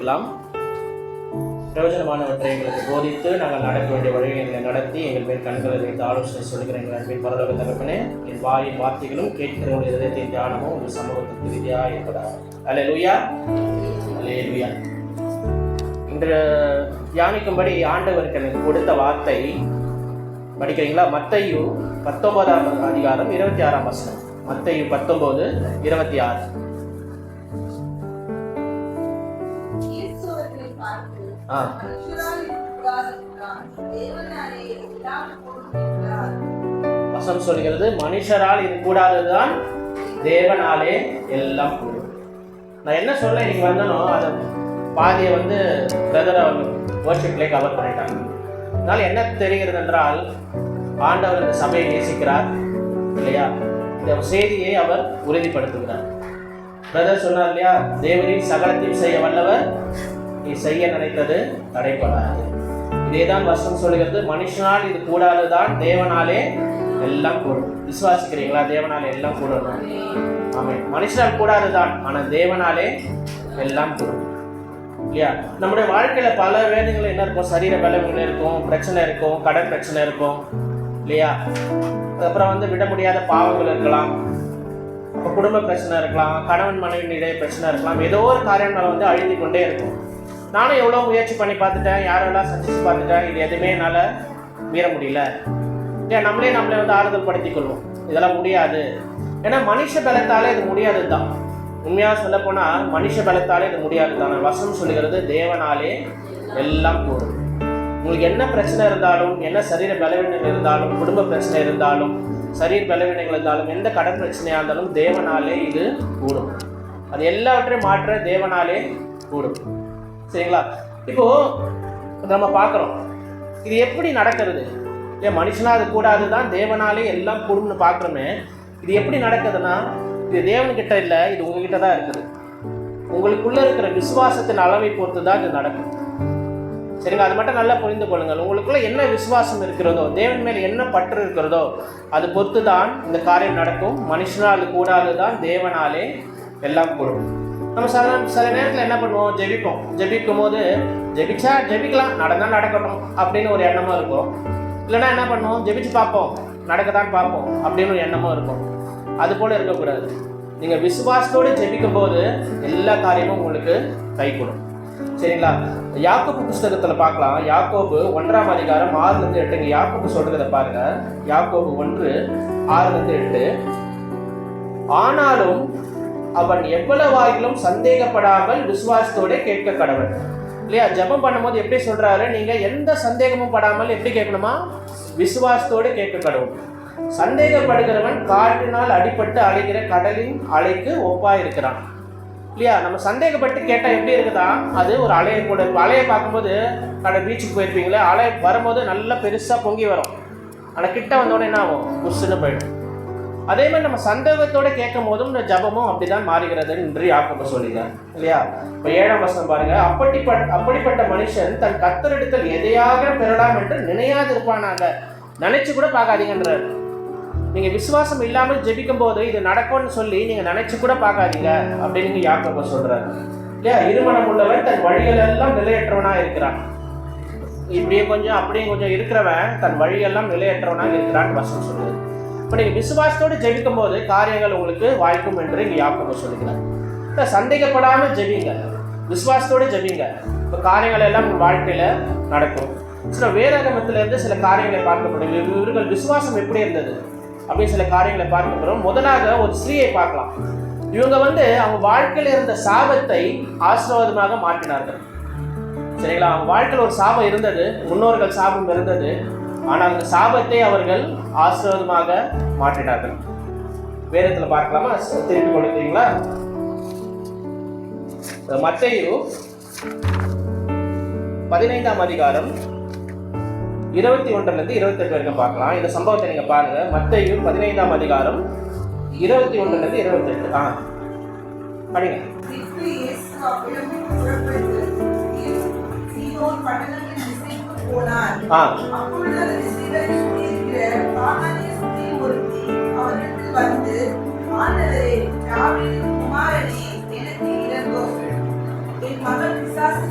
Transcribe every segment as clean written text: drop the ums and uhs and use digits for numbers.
ஜெபிக்கலாம். பிரயோஜனமானவற்றை எங்களுக்கு போதித்து நாங்கள் நடக்க வேண்டிய வழியை எங்களை நடத்தி எங்கள் மேல் கண்களை வைத்து ஆலோசனை சொல்கிற எங்கள் அன்பின் பரலோக தகப்பனே, என் வாயின் வார்த்தைகளும் கேட்கிறவங்களுடைய இதயத்தின் தியானமும் உங்கள் சமூகத்துக்கு விதியாக இருப்பதாக. அல்லேலூயா, அல்லேலூயா. இன்று தியானிக்கும்படி ஆண்டவருக்கு எனக்கு கொடுத்த வார்த்தை படிக்கிறீங்களா? மத்தேயு 19ஆம் அதிகாரம் 26ஆம் வசனம். மத்தேயு 19:26. வசனம் சொல்கிறது, மனுஷரால் இது கூடாததுதான் தேவனாலே எல்லாம் கூடும். நான் என்ன சொல்ல இன்னைக்கு வந்தனோ அதை பாதியை பிரதர் அவங்க வர்ஷிப்லேயே கவர் பண்ணிட்டாங்க. அதனால என்ன தெரிகிறது என்றால், ஆண்டவர் இந்த சபையை நேசிக்கிறார் இல்லையா? இந்த செய்தியை அவர் உறுதிப்படுத்துகிறார். பிரதர் சொன்னார் இல்லையா, தேவனின் சகலத்தையும் செய்ய வல்லவர், நீ செய்ய நினைத்தது தடைப்படாது. இதேதான் வசனம் சொல்கிறது, மனுஷனால் இது கூடாதுதான் தேவனாலே எல்லாம் கூடும். விசுவாசிக்கிறீங்களா? தேவனாலே எல்லாம் கூடணும். ஆமென். மனுஷனால் கூடாதுதான், ஆனால் தேவனாலே எல்லாம் கூடும் இல்லையா? நம்முடைய வாழ்க்கையில பல வேதனைகள் என்ன இருக்கும்? சரீர பலவீனங்கள் இருக்கும், பிரச்சனை இருக்கும், கடன் பிரச்சனை இருக்கும் இல்லையா? அதுக்கப்புறம் விட முடியாத பாவங்கள் இருக்கலாம், அப்போ குடும்ப பிரச்சனை இருக்கலாம், கணவன் மனைவி இடையே பிரச்சனை இருக்கலாம். ஏதோ ஒரு காரியங்கள் அழுதி கொண்டே இருக்கும். நானும் எவ்வளோ முயற்சி பண்ணி பார்த்துட்டேன், யாரெல்லாம் சந்திச்சு பார்த்துட்டேன், இது எதுவுமே என்னால் மீற முடியல. ஏன் நம்மளே ஆறுதல் படுத்திக் கொள்வோம், இதெல்லாம் முடியாது. ஏன்னா மனுஷ பலத்தாலே இது முடியாது தான். உண்மையாக சொல்ல போனால் மனுஷ பலத்தாலே இது முடியாது தான். வசனம் சொல்லுகிறது, தேவனாலே எல்லாம் கூடும். உங்களுக்கு என்ன பிரச்சனை இருந்தாலும், என்ன சரீர பலவீனங்கள் இருந்தாலும், குடும்ப பிரச்சனை இருந்தாலும், சரீர பலவீனங்கள் இருந்தாலும், எந்த கடன் பிரச்சனையாக இருந்தாலும் தேவனாலே இது கூடும். அது எல்லாவற்றையும் மாற்ற தேவனாலே கூடும். சரிங்களா? இப்போ நம்ம பார்க்குறோம், இது எப்படி நடக்கிறது? ஏன் மனுஷனா அது கூடாது தான், தேவனாலே எல்லாம் கூடும்னு பார்க்குறோமே. இது எப்படி நடக்குதுன்னா, இது தேவன்கிட்ட இல்லை, இது உங்ககிட்ட தான் இருக்குது. உங்களுக்குள்ளே இருக்கிற விசுவாசத்தின் அளவை பொறுத்து தான் இது நடக்கும். சரிங்களா? அது மட்டும் நல்லா புரிந்து கொள்ளுங்கள். உங்களுக்குள்ள என்ன விசுவாசம் இருக்கிறதோ, தேவன் மேல் என்ன பற்று இருக்கிறதோ, அது பொறுத்து தான் இந்த காரியம் நடக்கும். மனுஷனால் கூடாது தான், தேவனாலே எல்லாம் கூடும். நம்ம சில நேரத்தில் என்ன பண்ணுவோம்? ஜெபிக்கும் போது ஜெபிக்கலாம், நடந்தால் நடக்கட்டும் அப்படின்னு ஒரு எண்ணமும் இருக்கும். இல்லைன்னா என்ன பண்ணுவோம்? ஜெபிச்சு பார்ப்போம், நடக்கத்தான் பார்ப்போம் அப்படின்னு ஒரு எண்ணமும் இருக்கும். அது போல் இருக்கக்கூடாது. நீங்கள் விசுவாசத்தோடு ஜெபிக்கும் போது எல்லா காரியமும் உங்களுக்கு கைகூடும். சரிங்களா? யாக்கோபு புஸ்தகத்தில் பார்க்கலாம். யாக்கோபு 1ஆம் அதிகாரம் 6-8. யாக்கோபு சொல்றதை பாருங்க. யாக்கோபு 1:6-8. ஆனாலும் அவன் எவ்வளவாயிலும் சந்தேகப்படாமல் விசுவாசத்தோட கேட்க கடவன். இல்லையா? ஜெபம் பண்ணும்போது எப்படி சொல்றாரு? நீங்க எந்த சந்தேகமும் படாமல் எப்படி கேட்கணுமா? விசுவாசத்தோடு கேட்க கடவுள். சந்தேகப்படுகிறவன் காற்றினால் அடிபட்டு அலைகிற கடலின் அலைக்கு ஒப்பா இருக்கிறான் இல்லையா? நம்ம சந்தேகப்பட்டு கேட்டால் எப்படி இருக்குதா? அது ஒரு அலையை கூட. அலையை பார்க்கும்போது பீச்சுக்கு போயிருப்பீங்களே, அலை வரும்போது நல்லா பெருசாக பொங்கி வரும். ஆனால் கிட்ட வந்தோடனே என்ன ஆகும்? புஷ்ஷுன்னு போயிடும். அதே மாதிரி நம்ம சந்தேகத்தோடு கேட்கும் போதும் இந்த ஜபமும் அப்படிதான் மாறுகிறது என்று யாக்கோபு சொல்லிட்டார் இல்லையா? இப்போ 7ஆம் வசனம் பாருங்க. அப்படிப்பட்ட மனுஷன் தன் கர்த்தரிடத்தில் எதையாக பெறலாம் என்று நினையாது இருப்பானாங்க. நினைச்சு கூட பார்க்காதீங்கன்றார். நீங்க விசுவாசம் இல்லாமல் ஜெபிக்கும் போது இது நடக்கும்னு சொல்லி நீங்க நினைச்சு கூட பார்க்காதீங்க அப்படின்னு யாக்கோபு சொல்றாரு இல்லையா? இருமனம் உள்ளவன் தன் வழிகள் எல்லாம் நிலையற்றவனா இருக்கிறான். இப்படியே கொஞ்சம் அப்படியும் கொஞ்சம் இருக்கிறவன் தன் வழியெல்லாம் நிலையற்றவனாக இருக்கிறான்னு வசனம் சொல்லுது. இப்போ நீங்கள் விசுவாசத்தோடு ஜெபிக்கும் போது காரியங்கள் உங்களுக்கு வாய்க்கும் என்று இங்கே யாக்கோபு சொல்லுகிறார். இப்போ சந்தேகப்படாமல் ஜெபிங்க, விசுவாசத்தோடு ஜெபிங்க. இப்போ காரியங்கள் எல்லாம் உங்கள் வாழ்க்கையில் நடக்கும். சில வேதாகமத்திலிருந்து சில காரியங்களை பார்க்கப்படும். இவர்கள் விசுவாசம் எப்படி இருந்தது அப்படின்னு சில காரியங்களை பார்க்கப்படும். முதலாக ஒரு ஸ்திரீயை பார்க்கலாம். இவங்க அவங்க வாழ்க்கையில் இருந்த சாபத்தை ஆசீர்வாதமாக மாற்றினார்கள். சரிங்களா? அவங்க வாழ்க்கையில் ஒரு சாபம் இருந்தது, முன்னோர்கள் சாபம் இருந்தது. ஆனால் அந்த சாபத்தை அவர்கள் ஆசீர்வாதமாக மாற்றினார்கள். வேதத்தில் பார்க்கலாமா? திருப்பி கொடுத்தீங்களா? மத்தேயு 15ஆம் அதிகாரம் 21-28 வரைக்கும் பார்க்கலாம். இந்த சம்பவத்தை நீங்க பாருங்க. மத்தேயு 15ஆம் அதிகாரம் 21-28. படிங்க. என் மகள் பிசாசு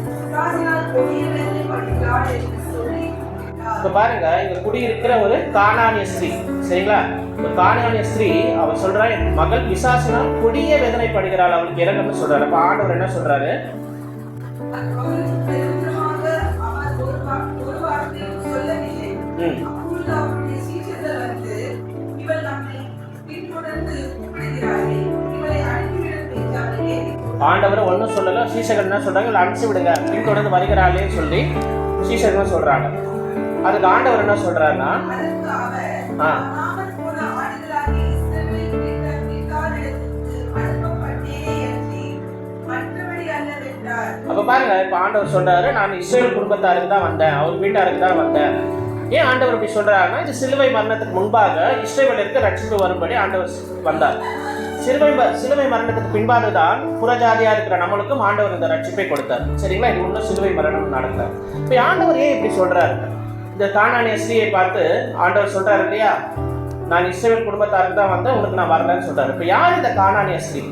இப்ப பாருங்க, இங்க குடியிருக்கிற ஒரு கானானிய ஸ்திரீ, சரிங்களா? ஒரு கானானிய ஸ்திரீ அவ சொல்றா, என் மகள் பிசாசினால் கொடிய வேதனைப்படுகிறாள், அவளுக்கு இறங்கும்னு சொல்றாரு. அப்ப ஆண்டவர் என்ன சொல்றாரு? ஆண்டவர் ஒன்றும் சொல்லல. சீசகர் என்ன சொல்றாங்க? அனுப்பிச்சு விடுங்க, பின்தொடர்ந்து வருகிறாளேன்னு சொல்லி சீசகர் சொல்றாங்க. அதுக்கு ஆண்டவர் என்ன சொல்றாருன்னா, அப்ப பாருங்க, இப்ப ஆண்டவர் சொல்றாரு, நான் இஸ்ரவேல் குடும்பத்தாருக்கு தான் வந்தேன், அவர் வீட்டாருக்கு தான் வந்தேன். ஏன் ஆண்டவர் இப்படி சொல்றாருன்னா, இது சிலுவை மரணத்துக்கு முன்பாக இஸ்ரவேலருக்கு ரட்சிப்பு வரும்படி ஆண்டவர் வந்தார். சிலுவை மரணத்துக்கு பின்பாக தான் புறஜாதியா இருக்கிற நம்மளுக்கும் ஆண்டவர் இந்த ரட்சிப்பை கொடுத்தார். சரிங்களா? இது ஒன்றும் சிலுவை மரணம் நடக்கல. இப்ப ஆண்டவர் ஏன் இப்படி சொல்றாரு? இந்த கானானிய ஸ்திரீயை பார்த்து ஆண்டவர் சொல்றாரு இல்லையா, நான் இஸ்ரவேல் குடும்பத்தாருக்கு தான் வந்தேன், உனக்கு நான் வரலன்னு சொல்றாரு. இப்ப யார் இந்த கானானிய ஸ்திரீ?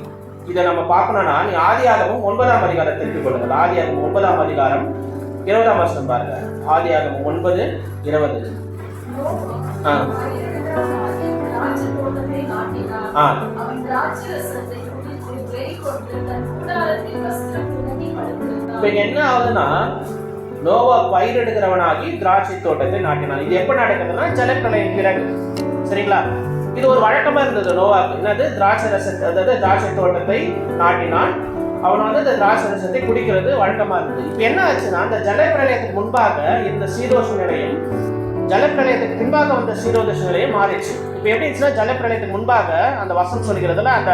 இதை நம்ம பார்க்கணும்னா, நீ ஆதியாகமம் 9ஆம் அதிகாரம் திருப்பிக் கொள்ளுங்கள். ஆதியாகமம் 9ஆம் அதிகாரம் 20ஆம் வசனம் பாருங்க. ஆதியாகமம் 9:20. இப்ப என்ன ஆகுதுன்னா, நோவா பயிரெடுக்கிறவனாகி திராட்சை தோட்டத்தை நாட்டினான். இது எப்ப நடக்குதுன்னா, ஜலப்பிரளயம் பிறகு. சரிங்களா? இது ஒரு வழக்கமா இருந்தது நோவாக்கு. என்னது? திராட்சை ரசத்தை, அதாவது திராட்சை தோட்டத்தை நாட்டினான். அவன் வந்து அந்த திராட்சை ரசத்தை குடிக்கிறது வழக்கமா இருந்தது. இப்ப என்ன ஆச்சுன்னா, அந்த ஜலப்பிரளயத்துக்கு முன்பாக இருந்த சீதோஷ நிலையம் ஜலப்பிரளயத்துக்கு பின்பாக வந்த சீதோஷ நிலையம் மாறிடுச்சு. இப்ப எப்படி இருந்துச்சுன்னா, ஜலப்பிரளயத்துக்கு முன்பாக அந்த வசனம் சொல்கிறதுல அந்த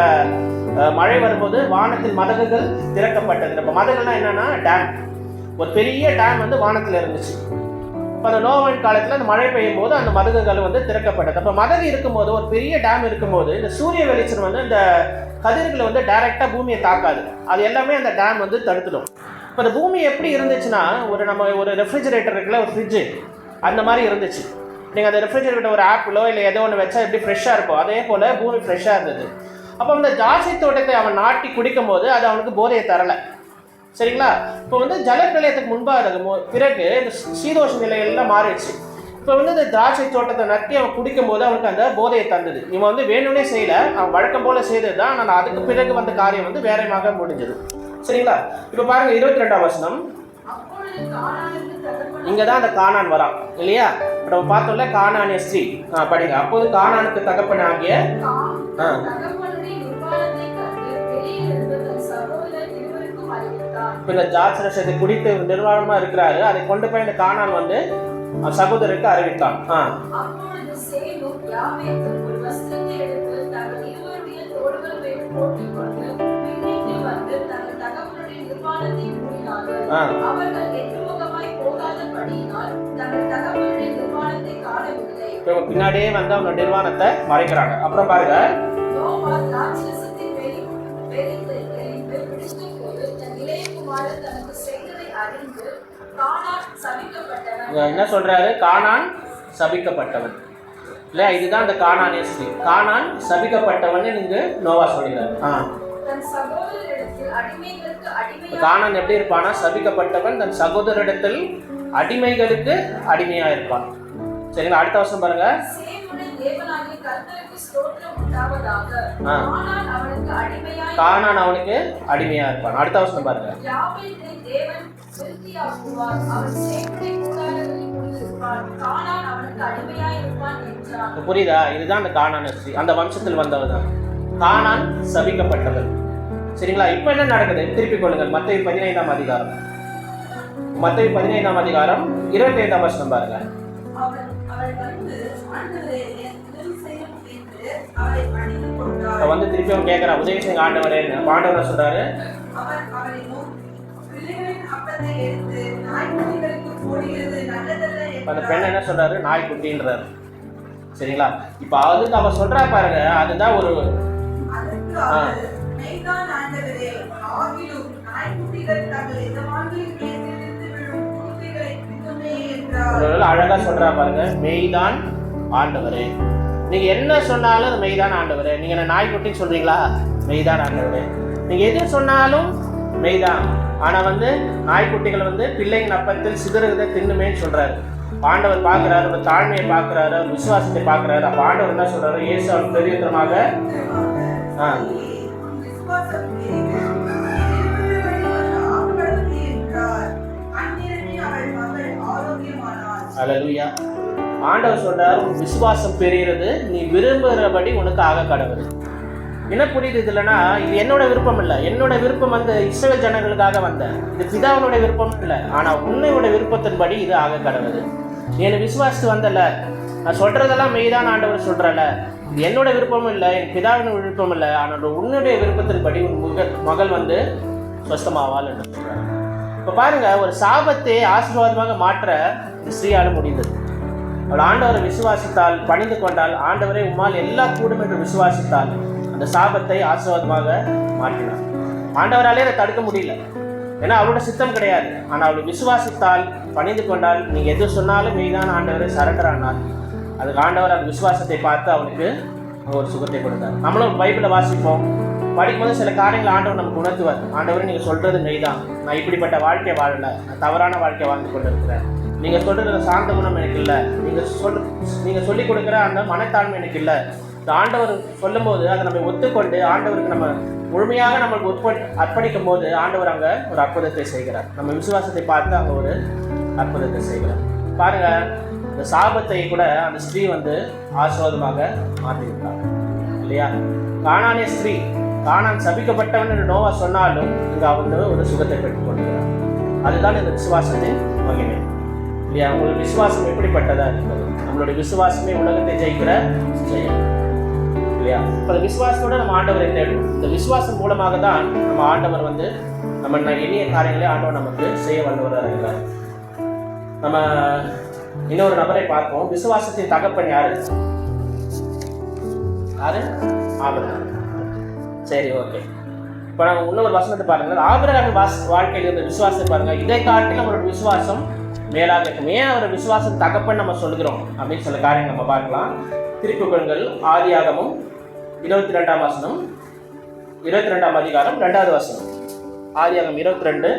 மழை வரும்போது வானத்தில் மதகுகள் திறக்கப்பட்டது. இப்ப மதகுகள்னா என்னன்னா, டேம். ஒரு பெரிய டேம் வந்து வானத்துல இருந்துச்சு. இப்போ அந்த நோவாவின் காலத்தில் அந்த மழை பெய்யும் போது அந்த மதகுகள் வந்து திறக்கப்பட்டது. அப்போ மதகு இருக்கும்போது, ஒரு பெரிய டேம் இருக்கும்போது, இந்த சூரிய வெளிச்சம் வந்து இந்த கதிர்களை வந்து டைரெக்டாக பூமியை தாக்காது. அது எல்லாமே அந்த டேம் வந்து தடுத்துடும். இப்போ அந்த பூமி எப்படி இருந்துச்சுன்னா, நம்ம ஒரு ரெஃப்ரிஜரேட்டர் இருக்குல்ல, ஒரு ஃப்ரிட்ஜு, அந்த மாதிரி இருந்துச்சு. நீங்கள் அந்த ரெஃப்ரிஜரேட்டர் ஒரு ஆப்பிளோ இல்லை ஏதோ ஒன்று வச்சா எப்படி ஃப்ரெஷ்ஷாக இருக்கும், அதே போல் பூமி ஃப்ரெஷ்ஷாக இருந்தது. அப்போ அந்த திராட்சை தோட்டத்தை அவன் நாட்டி குடிக்கும் போது அது அவனுக்கு போதையை தரலை. சரிங்களா? இப்போ வந்து ஜலப்பிரளயத்துக்கு முன்பாக பிறகு இந்த சீதோஷ நிலையெல்லாம் மாறிடுச்சு. இப்போ வந்து இந்த திராட்சை தோட்டத்தை நட்டி அவன் குடிக்கும் போது அவனுக்கு அந்த போதையை தந்தது. இவன் வந்து வேணும்னே செய்யல, அவன் வழக்கம் போல செய்தது தான். ஆனால் அதுக்கு பிறகு வந்த காரியம் வந்து வேறமாக முடிஞ்சது. சரிங்களா? இப்போ பாருங்க, 22ஆம் வசனம். இங்கே தான் அந்த கானான் வரான் இல்லையா? நம்ம பார்த்தோம்ல, கானானிய ஸ்திரீ. படிங்க. அப்போது கானானுக்கு தகப்பனாகிய இப்போ இந்த திராட்சை ரசத்தை குடித்து நிர்வாணமா இருக்கிறாரு. அதை கொண்டு போய் இந்த கானான் வந்து சகோதரருக்கு அறிவித்தான். பின்னாடியே வந்து அவங்க நிர்வாணத்தை மறைக்கிறாங்க. அப்புறம் பாருங்க, என்ன சொல்றாரு? கானான் சபிக்கப்பட்டவன் இல்லையா? இதுதான் அந்த கானானிய ஸ்திரீ. கானான் சபிக்கப்பட்டவன் நீங்க நோவா சொல்கிறார். கானான் எப்படி இருப்பானா? சபிக்கப்பட்டவன், தன் சகோதரிடத்தில் அடிமைகளுக்கு அடிமையா இருப்பான். சரிங்களா? அடுத்த வருஷம் பாருங்க. கானான் அவனுக்கு அடிமையா இருப்பான். அடுத்த வருஷம் பாருங்க. புரியுதா? இதுதான் அந்த கானான் ஸ்திரீ, அந்த வம்சத்தில் வந்தவர் தான். கானான் சபிக்கப்பட்டவர். சரிங்களா? இப்ப என்ன நடக்குது? திருப்பிக் கொள்ளுங்கள். மத்தேயு 15ஆம் அதிகாரம். மத்தேயு 15ஆம் அதிகாரம் 25ஆம் வசனம் பாருங்க. வந்து திருப்பி அவன் கேட்கிறான், உதவி செய்யுங்க ஆண்டவரே. ஆண்டவர் சொல்றாரு, அந்த பெண் என்ன சொல்றாரு? நாய்க்குட்டின்றாரு. சரிங்களா? இப்ப அதுக்கு அவ சொல்றா பாருங்க, அதுதான் ஒரு அழகா சொல்றா பாருங்க, மெய்தான் ஆண்டவரே. நீங்க என்ன சொன்னாலும் அது மெய்தான் ஆண்டவரே. நீங்க என்ன நாய்க்குட்டின்னு சொல்றீங்களா? மெய்தான் ஆண்டவரே. நீங்க எது சொன்னாலும் மெய்தான். ஆனால் வந்து நாய்க்குட்டிகள் வந்து பிள்ளைங்க அப்பத்தில் சிதறுகிறத தின்னுமேன்னு சொல்கிறாரு. ஆண்டவர் பார்க்குறாரு, ஒரு தாழ்மையை பார்க்குறாரு, விசுவாசத்தை பார்க்குறாரு. அப்போ ஆண்டவர் என்ன சொல்கிறாரு? இயேசு அவன் பெரியத்தனமாக அல்லேலூயா. ஆண்டவர் சொல்றார், உன் விசுவாசம் பெரியது, நீ விரும்புகிறபடி உனக்கு ஆக கடவுள். என்ன புரியுது இல்லைன்னா, இது என்னோட விருப்பம் இல்லை. என்னோட விருப்பம் வந்து இஸ்ரவேல் ஜனங்களுக்காக வந்தேன். இது பிதாவினோட விருப்பம் இல்லை. ஆனால் உன்னையோட விருப்பத்தின்படி இது ஆக கடவுள். நீ என்னை விசுவாசித்து வந்தல, நான் சொல்றதெல்லாம் மெய்தான் ஆண்டவர் சொல்றல. இது என்னோட விருப்பமும் இல்லை, என் பிதாவின் விருப்பம் இல்லை. ஆனால் உன்னுடைய விருப்பத்தின்படி உன் மகள் வந்து சொஸ்தமாவாள் என்று சொல்றாரு. இப்போ பாருங்க, ஒரு சாபத்தை ஆசீர்வாதமாக மாற்ற இந்த ஸ்ரீயால் முடிந்தது. அவள் ஆண்டவரை விசுவாசித்தால், பணிந்து கொண்டால், ஆண்டவரை உம்மால் எல்லா கூடும் என்று விசுவாசித்தால் அந்த சாபத்தை ஆசீர்வாதமாக மாற்றினார். ஆண்டவராலே அதை தடுக்க முடியல, ஏன்னா அவளோட சித்தம் கிடையாது. ஆனால் அவள் விசுவாசித்தால், பணிந்து கொண்டால், நீங்கள் எது சொன்னாலும் மெய்தான் ஆண்டவரை சரண்டர் ஆனார். அதுக்கு ஆண்டவர் அந்த விசுவாசத்தை பார்த்து அவனுக்கு ஒரு சுகத்தை கொடுத்தார். நம்மளும் பைபிளை வாசிப்போம், படிக்கும்போது சில காரியங்களை ஆண்டவர் நமக்கு உணர்த்துவார். ஆண்டவர் நீங்கள் சொல்கிறது மெய்தான், நான் இப்படிப்பட்ட வாழ்க்கை வாழலை, நான் தவறான வாழ்க்கை வாழ்ந்து கொண்டு இருக்கிறேன். நீங்கள் சொல்கிற சாந்த குணம் எனக்கு இல்லை, நீங்கள் சொல்லிக் கொடுக்குற அந்த மனத்தாழ்மை எனக்கு இல்லை. இந்த ஆண்டவர் சொல்லும் போது அதை நம்ம ஒத்துக்கொண்டு ஆண்டவருக்கு நம்ம முழுமையாக நம்மளுக்கு அர்ப்பணிக்கும் போது ஆண்டவர் அங்கே ஒரு அற்புதத்தை செய்கிறார். நம்ம விசுவாசத்தை பார்த்து அங்கே ஒரு அற்புதத்தை செய்கிறார். பாருங்க, இந்த சாபத்தை கூட அந்த ஸ்திரீ வந்து ஆசீர்வாதமாக மாற்றிருக்கிறார் இல்லையா? கானானிய ஸ்திரீ, கானான் சபிக்கப்பட்டவன் என்று நோவா சொன்னாலும் இங்கே அவங்க ஒரு சுகத்தை பெற்றுக் கொள்கிறார். அதுதான் இந்த விசுவாசத்தின் மகிமை இல்லையா? உங்களுடைய விசுவாசம் எப்படிப்பட்டதா இருக்கிறது? நம்மளுடைய விசுவாசமே உலகத்தை ஜெயிக்கிற ஜெயம் இல்லையா? இப்போ அந்த விசுவாசத்தோட நம்ம ஆண்டவரை தேடும். இந்த விசுவாசம் மூலமாக தான் நம்ம ஆண்டவர் வந்து நம்ம எளிய காரியங்களே ஆண்டவர் நமக்கு செய்ய வல்லவராக இருக்கிறார். நம்ம இன்னொரு நபரை பார்ப்போம். விசுவாசத்தின் தகப்பன் யாரு? ஆபிரகாம். சரி, ஓகே. இப்போ நம்ம இன்னொரு வசனத்தை பாருங்கள். ஆபிரகாம் வாழ்க்கையில் இருந்த விசுவாசத்தை பாருங்க. இதை காட்டி நம்மளோட விசுவாசம் மேலாக இருக்கும். ஏன் அவர் விசுவாசம் தகப்பன் நம்ம சொல்கிறோம் அப்படின்னு சில காரியங்கள் நம்ம பார்க்கலாம். திருப்புகழ்கள் ஆதியாகமும் 22ஆம் வசனம், 22ஆம் அதிகாரம் 2வது வசனம். ஆதியாகம் 22.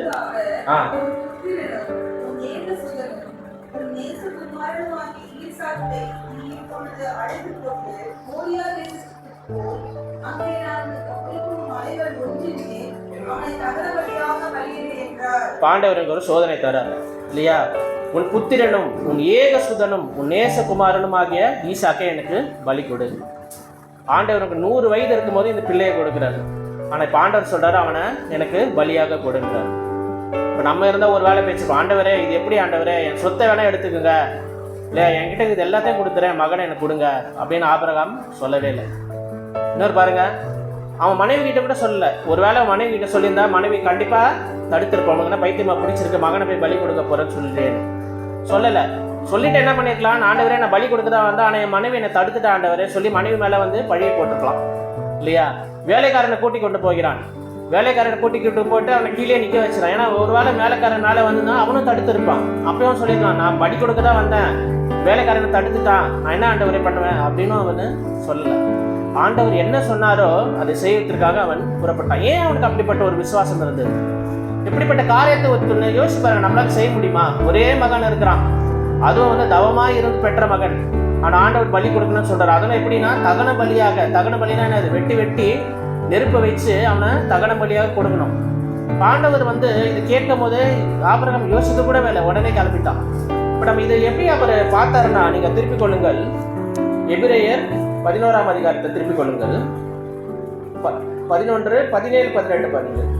பாண்டவருக்கு ஒரு சோதனை தரார் இல்லையா? உன் புத்திரனும் உன் ஏகசுதனும் உன் நேசகுமாரனும் ஆகிய ஈசாக்கை எனக்கு பலி கொடு. ஆண்டவருக்கு 100 வயது இருக்கும் போது இந்த பிள்ளையை கொடுக்குறாரு. ஆனால் இப்போ ஆண்டவர் சொல்றாரு, அவனை எனக்கு பலியாக கொடுக்கிறார். இப்போ நம்ம இருந்தால் ஒரு வேலை பேச்சு, ஆண்டவரே இது எப்படி ஆண்டவரே, என் சொத்தை வேணா எடுத்துக்கோங்க, இல்லை என்கிட்ட இது எல்லாத்தையும் கொடுத்துறேன், மகனை எனக்கு கொடுங்க அப்படின்னு ஆபிரகாம் சொல்லவே இல்லை. இன்னொரு பாருங்க, அவன் மனைவி கிட்ட கூட சொல்லலை. ஒரு வேளை மனைவி கிட்ட சொல்லியிருந்தா மனைவி கண்டிப்பாக தடுத்திருப்போம். மகனை பைத்தியமா பிடிச்சிருக்கு, மகனை போய் பலி கொடுக்க போறேன்னு சொல்லிட்டேன் சொல்லலை. சொல்லிட்டு என்ன பண்ணிருக்கலாம், ஆண்டவரே நான் பலி கொடுக்க தான் வந்தேன், ஆனால் என் மனைவி என்னை தடுத்துட்ட ஆண்டவரே சொல்லி மனைவி மேலே வந்து பழியை போட்டுருக்கலாம் இல்லையா? வேலைக்காரனை கூட்டி கொண்டு போகிறான். வேலைக்காரனை கூட்டிக்கிட்டு போட்டு அவனை கீழே நிற்க வச்சிடான். ஏன்னா ஒரு வேளை வேலைக்காரன் மேலே வந்துன்னா அவனும் தடுத்துருப்பான். அப்பயும் சொல்லியிருக்கான், நான் பலி கொடுக்க தான் வந்தேன், வேலைக்காரனை தடுத்துட்டான், நான் என்ன ஆண்டவரே பண்ணுவேன் அப்படின்னு அவனு சொல்லலை. ஆண்டவர் என்ன சொன்னாரோ அதை செய்வதற்காக அவன் புறப்பட்டான். ஏன் அவனுக்கு அப்படிப்பட்ட ஒரு விசுவாசம் இருந்தது? இப்படிப்பட்ட காரியத்தை ஒத்துன்னு யோசிச்சு பாருங்க, நம்மளால செய்ய முடியுமா? ஒரே மகன் இருக்கிறான், அதுவும் வந்து தவமாக இருந்து பெற்ற மகன். ஆனால் ஆண்டவர் பலி கொடுக்கணும்னு சொல்றாரு. அதெல்லாம் எப்படின்னா தகன பலியாக. தகன பலினா என்னது? வெட்டி நெருப்பை வச்சு அவனை தகன பலியாக கொடுக்கணும். ஆண்டவர் வந்து இது கேட்கும் போது ஆபிரகாம் யோசிக்க கூட வேலை, உடனே கிளம்பிட்டான். இப்போ நம்ம இதை எப்படி அவர் பார்த்தாருன்னா, நீங்க திருப்பிக் கொள்ளுங்கள் எபிரேயர் 11ஆம் அதிகாரத்தை திருப்பிக் கொள்ளுங்கள். 11, 17, 12 பாருங்கள்.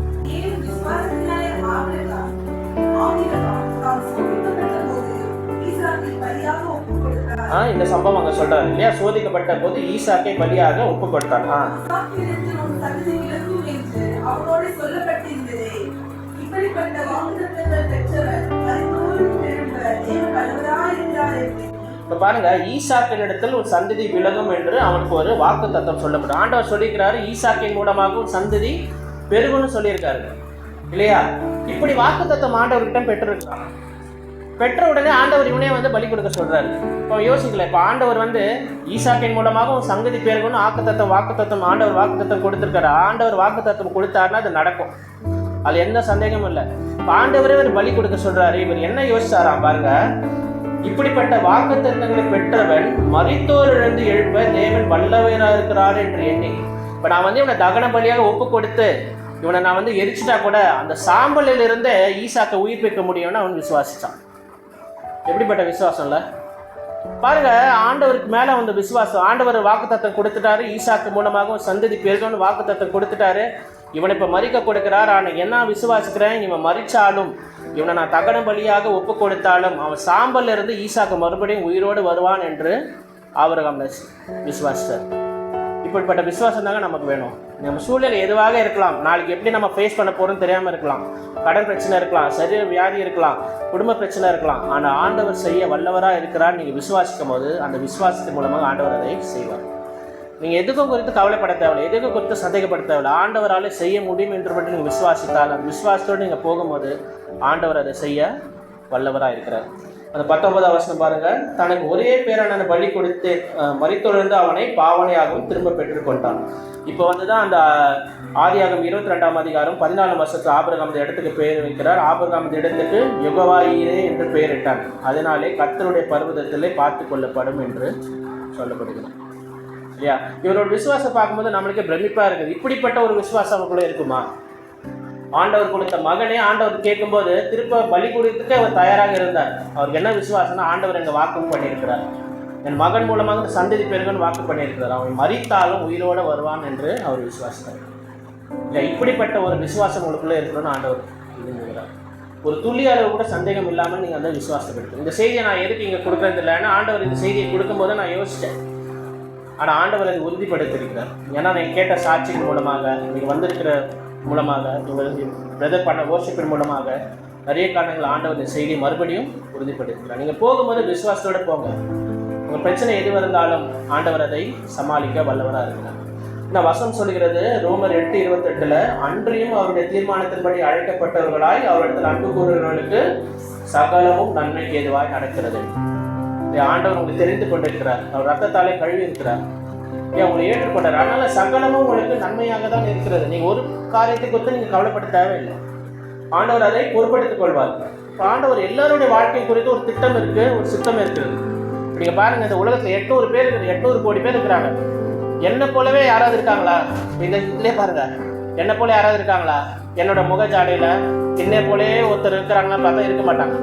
இந்த சம்பவம் அங்க சொல்றாரு இல்லையா? சோதிக்கப்பட்ட போது ஈசாக்கை பலியாக ஒப்பு கொடுத்தான். இப்ப பாருங்க, ஈசாக்கின் இடத்தில் ஒரு சந்ததி விலகும் என்று அவனுக்கு ஒரு வாக்கு தத்தம் சொல்லப்படும். ஆண்டவர் சொல்லியிருக்கிறாரு, ஈசாக்கின் மூலமாக ஒரு சந்ததி பெருகுன்னு சொல்லியிருக்காரு இல்லையா? இப்படி வாக்கு தத்தம் ஆண்டவர்கிட்ட பெற்றிருக்கிறான். பெற்ற உடனே ஆண்டவர் இவனே வந்து பலி கொடுக்க சொல்றாரு. இப்போ யோசிக்கல, இப்போ ஆண்டவர் வந்து ஈசாக்கின் மூலமாக ஒரு சங்கதி பேருக்குன்னு வாக்கு தத்தம் ஆண்டவர் வாக்கு தத்தம் கொடுத்துருக்காரு. ஆண்டவர் வாக்கு தத்தம் கொடுத்தாருன்னா அது நடக்கும். அது எந்த சந்தேகமும் இல்லை. ஆண்டவரே இவர் பலி கொடுக்க சொல்றாரு. இவர் என்ன யோசிச்சாராம் பாருங்க, இப்படிப்பட்ட வாக்குத்தத்தங்களை பெற்றவன் மரித்தோரிலிருந்து எழுப்ப தேவன் வல்லவராக இருக்கிறார் என்று எண்ணி, இப்ப நான் வந்து இவனை தகன பலியாக ஒப்பு கொடுத்து இவனை நான் வந்து எரிச்சிட்டா கூட அந்த சாம்பலில் இருந்து ஈசாக்கை உயிர்ப்பிக்க முடியும்னு அவன் விசுவாசிச்சான். எப்படிப்பட்ட விசுவாசம் இல்லை பாருங்க. ஆண்டவருக்கு மேல வந்து விசுவாசம். ஆண்டவர் வாக்குத்தத்தம் கொடுத்துட்டாரு, ஈசாக்கு மூலமாக சந்ததி பெருகன்னு வாக்குத்தத்தம் கொடுத்துட்டாரு. இவனை இப்ப மறிக்க கொடுக்கிறார். ஆனால் என்ன விசுவாசிக்கிறேன், இவன் மறிச்சாலும் இவனை நான் தகன பலியாக ஒப்பு கொடுத்தாலும் அவன் சாம்பல்ல இருந்து ஈசாக்கு மறுபடியும் உயிரோடு வருவான் என்று ஆபிரகாம் விசுவாசித்தார். இப்படிப்பட்ட விசுவாசம் தாங்க நமக்கு வேணும். நம்ம சூழ்நிலை எதுவாக இருக்கலாம், நாளைக்கு எப்படி நம்ம ஃபேஸ் பண்ண போகிறோம்னு தெரியாமல் இருக்கலாம், கடன் பிரச்சனை இருக்கலாம், சரீர வியாதி இருக்கலாம், குடும்ப பிரச்சனை இருக்கலாம். ஆனால் ஆண்டவர் செய்ய வல்லவராக இருக்கிறார். நீங்கள் விசுவாசிக்கும் போது அந்த விசுவாசத்தின் மூலமாக ஆண்டவர் அதை செய்வார். நீங்கள் எதுக்கும் குறித்து கவலைப்பட தேவையில்லை, எதுக்கும் குறித்து சந்தேகப்பட தேவையில்லை. ஆண்டவரால் செய்ய முடியும் என்று மட்டும் நீங்கள் விசுவாசித்தால், அந்த விசுவாசத்தோடு நீங்கள் போகும்போது ஆண்டவர் அதை செய்ய வல்லவராக இருக்கிறார். அந்த 19ஆம் வசனம் பாருங்க. தனக்கு ஒரே பேரான பலி கொடுத்து மரித்தொழிந்து அவனை பாவனையாகவும் திரும்ப பெற்றுக்கொண்டான். இப்போ வந்துதான் அந்த ஆதியாகமம் 22ஆம் அதிகாரம் 14ஆம் வருஷத்துல ஆபிரகாம் இந்த இடத்துக்கு பெயர் வைக்கிறார். ஆபிரகாம் இந்த இடத்துக்கு யுகவாயிரே என்று பெயரிட்டான். அதனாலே கர்த்தருடைய பர்வதத்திலே பார்த்து கொள்ளப்படும் என்று சொல்லப்படுகிறது. இல்லையா? இவரோட விசுவாசம் பார்க்கும்போது நம்மளுக்கு பிரமிப்பா இருக்குது. இப்படிப்பட்ட ஒரு விசுவாசம் அவங்களுக்குள்ள இருக்குமா? ஆண்டவர் கொடுத்த மகனே ஆண்டவர் கேட்கும்போது திருப்ப பலி கொடுத்துக்கு அவர் தயாராக இருந்தார். அவருக்கு என்ன விசுவாசம்னா, ஆண்டவர் எங்க வாக்கு பண்ணியிருக்கிறார், என் மகன் மூலமாக இந்த சந்ததி பெருகன்னு வாக்கு பண்ணியிருக்கிறார், அவன் மரித்தாலும் உயிரோடு வருவான் என்று அவர் விசுவாசித்தார். இல்லை, இப்படிப்பட்ட ஒரு விசுவாசம் உங்களுக்குள்ளே இருக்கணும்னு ஆண்டவர் விரும்புகிறார். ஒரு துளி அளவு கூட சந்தேகம் இல்லாமல் நீங்கள் அந்த விசுவாசப்படுத்து. இந்த செய்தியை நான் எதுக்கு இங்கே கொடுக்கறது இல்லை, ஏன்னா ஆண்டவர் இந்த செய்தியை கொடுக்கும்போது நான் யோசித்தேன். ஆனால் ஆண்டவர் அதை உறுதிப்படுத்தியிருக்கிறார். ஏன்னா நீங்கள் கேட்ட சாட்சியின் மூலமாக, நீங்கள் வந்திருக்கிற மூலமாக, உங்களுக்கு பிரதர் பண்ண வர்ஷிப்பின் மூலமாக நிறைய காரணங்கள் ஆண்டவர் இந்த செய்தியை மறுபடியும் உறுதிப்படுத்துகிறார். நீங்கள் போகும்போது விசுவாசத்தோடு போங்க. உங்கள் பிரச்சனை எது இருந்தாலும் ஆண்டவர் அதை சமாளிக்க வல்லவராக இருக்கிறார். இந்த வசனம் சொல்கிறது ரோமர் 8:28, அன்றியும் அவருடைய தீர்மானத்தின்படி அழைக்கப்பட்டவர்களாய் அவரிடத்தில் அன்பு கூறுகிறவர்களுக்கு சகலமும் நன்மைக்கு ஏதுவாய் நடக்கிறது. ஆண்டவர் உங்களுக்கு தெரிந்து கொண்டிருக்கிறார், அவர் ரத்தத்தாலே கழுவி இருக்கிறார், உங்களை ஏற்றுக்கொண்டார். அதனால சகலமும் உங்களுக்கு நன்மையாக தான் இருக்கிறது. நீங்க ஒரு காரியத்தை குறித்து நீங்க கவலைப்பட தேவையில்லை, ஆண்டவர் அதை பொறுப்படுத்திக் கொள்வார். ஆண்டவர் எல்லாருடைய வாழ்க்கை குறித்து ஒரு திட்டம் இருக்கு, ஒரு சித்தம் இருக்கிறது. நீங்க பாருங்க, இந்த உலகத்துல 800 பேர் இருக்குது, 800 கோடி பேர் இருக்கிறாங்க. என்ன போலவே யாராவது இருக்காங்களா? இந்த இதுலேயே பாருங்க, என்ன போல யாராவது இருக்காங்களா? என்னோட முகஜாடையில என்னை போலே ஒருத்தர் இருக்கிறாங்களான்னு பார்த்தா இருக்க மாட்டாங்க.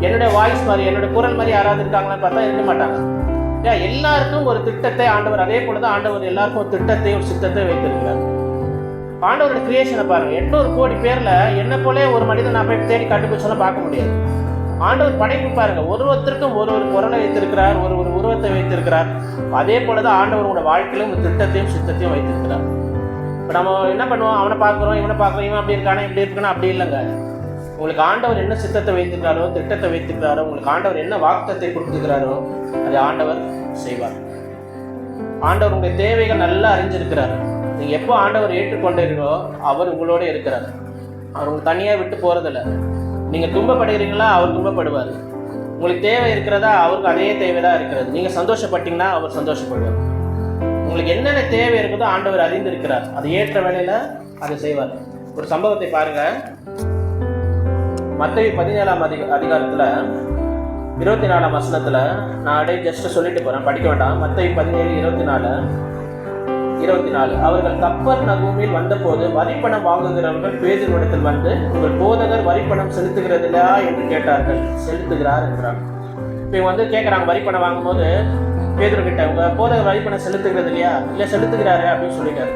என்னுடைய வாய்ஸ் மாதிரி, என்னோட குரல் மாதிரி யாராவது இருக்காங்களான்னு பார்த்தா இருக்க மாட்டாங்க. எல்லாருக்கும் ஒரு திட்டத்தை ஆண்டவர், அதே போலதான் ஆண்டவர் எல்லாருக்கும் ஒரு திட்டத்தை, ஒரு சித்தத்தை வைத்திருக்கிறார். ஆண்டவரோட கிரியேஷனை பாருங்க, 800 கோடி பேர்ல என்ன போலே ஒரு மனிதன் நான் போய் தேடி கண்டுபிடிச்சோன்னா பார்க்க முடியாது. ஆண்டவர் படைப்பு பாருங்க, ஒருத்தருக்கும் ஒரு குரலை வைத்திருக்கிறார், ஒரு உருவத்தை வைத்திருக்கிறார். அதே போலதான் ஆண்டவரோட வாழ்க்கையிலும் ஒரு திட்டத்தையும் சித்தத்தையும் வைத்திருக்கிறார். இப்போ நம்ம என்ன பண்ணுவோம், அவனை பார்க்குறோம், இவனை பார்க்குறோம், இவன் அப்படி இருக்கானா இப்படி இருக்கானா, அப்படி இல்லைங்க. உங்களுக்கு ஆண்டவர் என்ன சித்தத்தை வைத்திருக்கிறாரோ, திட்டத்தை வைத்திருக்கிறாரோ, உங்களுக்கு ஆண்டவர் என்ன வாக்குத்தத்தை கொடுத்துக்கிறாரோ அதை ஆண்டவர் செய்வார். ஆண்டவர் உங்களுடைய தேவைகள் நல்லா அறிஞ்சிருக்கிறார். நீங்கள் எப்போ ஆண்டவர் ஏற்றுக்கொண்டீர்களோ அவர் உங்களோட இருக்கிறார். அவர் உங்களுக்கு தனியாக விட்டு போகிறதில்ல. நீங்கள் துன்பப்படுகிறீங்களா, அவர் துன்பப்படுவார். உங்களுக்கு தேவை இருக்கிறதா, அவருக்கு அதே தேவை தான் இருக்கிறது. நீங்கள் சந்தோஷப்பட்டீங்கன்னா அவர் சந்தோஷப்படுவார். உங்களுக்கு என்னென்ன தேவை இருக்குதோ ஆண்டவர் அறிந்திருக்கிறார். அது ஏற்ற வேலையில் அதை செய்வார். ஒரு சம்பவத்தை பாருங்க. மத்தேயு 17ஆம் அதிகாரத்தில் 24ஆம் வசனத்தில் நான் அப்படியே ஜஸ்ட் சொல்லிட்டு போகிறேன், படிக்க வேண்டாம். மத்தேயு 17:24 அவர்கள் கப்பர்நகூமில் வந்தபோது வரிப்பணம் வாங்குகிறவர்கள் பேதுருவிடத்தில் வந்து, உங்கள் போதகர் வரிப்பணம் செலுத்துகிறதில்லையா என்று கேட்டார்கள். செலுத்துகிறார் என்றார். இப்போ இவங்க வந்து கேட்குறாங்க, வரிப்பணம் வாங்கும்போது பேதுரு கிட்ட, உங்கள் போதகர் வரிப்பணம் செலுத்துகிறது இல்லையா? இல்லை செலுத்துகிறாரு அப்படின்னு சொல்லிட்டாரு.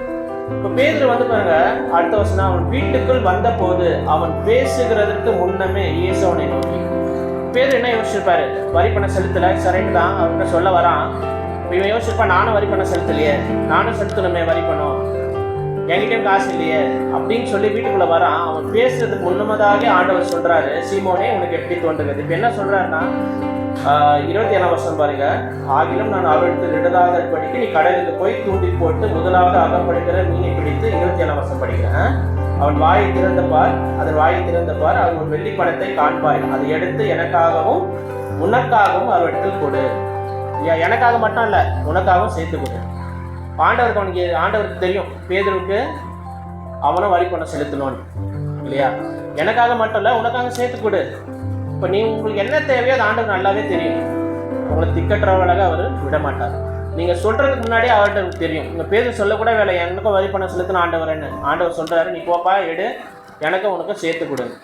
இப்போ பேதுரு வந்து பாருங்க, அடுத்த வசனம், அவன் வீட்டுக்குள் வந்த போது அவன் பேசுகிறதற்கு முன்னமே இயேசு அவனை நோக்கி. பேதுரு என்ன யோசிச்சிருப்பாரு, வரிப்பணம் செலுத்தலை, சரின்னு தான் அவர்கிட்ட சொல்ல வரான். இவன் யோசிச்சிருப்பான், நானும் வரிப்பணம் செலுத்தலையே, நானும் செலுத்தணுமே வரிப்பணம், என்கிட்டயும் காசு இல்லையே அப்படின்னு சொல்லி வீட்டுக்குள்ள வரான். அவன் பேசுறதுக்கு முன்னமதாக ஆண்டவர் சொல்றாரு, சீமோனே உனக்கு எப்படி தோன்றுகிறது? இப்போ என்ன சொல்றாருன்னா, 27ஆம் வசனம் பாருங்க, ஆகிலும் நான் அவரிடத்தில் இடராதபடிக்கு நீ கடலுக்கு போய் தூண்டி போட்டு முதலாவது அகப்படுகிற மீனை பிடித்து. 27ஆம் வசனம் படிக்கிறேன். அவன் வாயை திறந்த பார், அதன் வாயை திறந்த பார், அது ஒரு வெள்ளி பணத்தை காண்பாய், அதை எடுத்து எனக்காகவும் உனக்காகவும் அவரிடத்தில் கொடு. எனக்காக மட்டும் இல்லை, உனக்காகவும் சேர்த்து கொடு. ஆண்டவருக்கு தெரியும் பேதுருக்கு அவனும் வரி பணம் செலுத்தணும்னு. இல்லையா? எனக்காக மட்டும் இல்லை, உனக்காக சேர்த்து கொடு. இப்போ நீ உங்களுக்கு என்ன தேவையோ அது ஆண்டவர் நல்லாவே தெரியும். உங்களை திக்கற்றவளாக அவர் விட மாட்டார். நீங்கள் சொல்கிறதுக்கு முன்னாடியே அவர்கிட்ட தெரியும். உங்கள் பேர் சொல்லக்கூட வேலை, எனக்கும் வரி பண்ண செலுத்தின ஆண்டவர்ன்னு ஆண்டவர் சொல்கிறாரு, நீ போப்பா எடு, எனக்கும் உனக்கும் சேர்த்து கொடுங்க.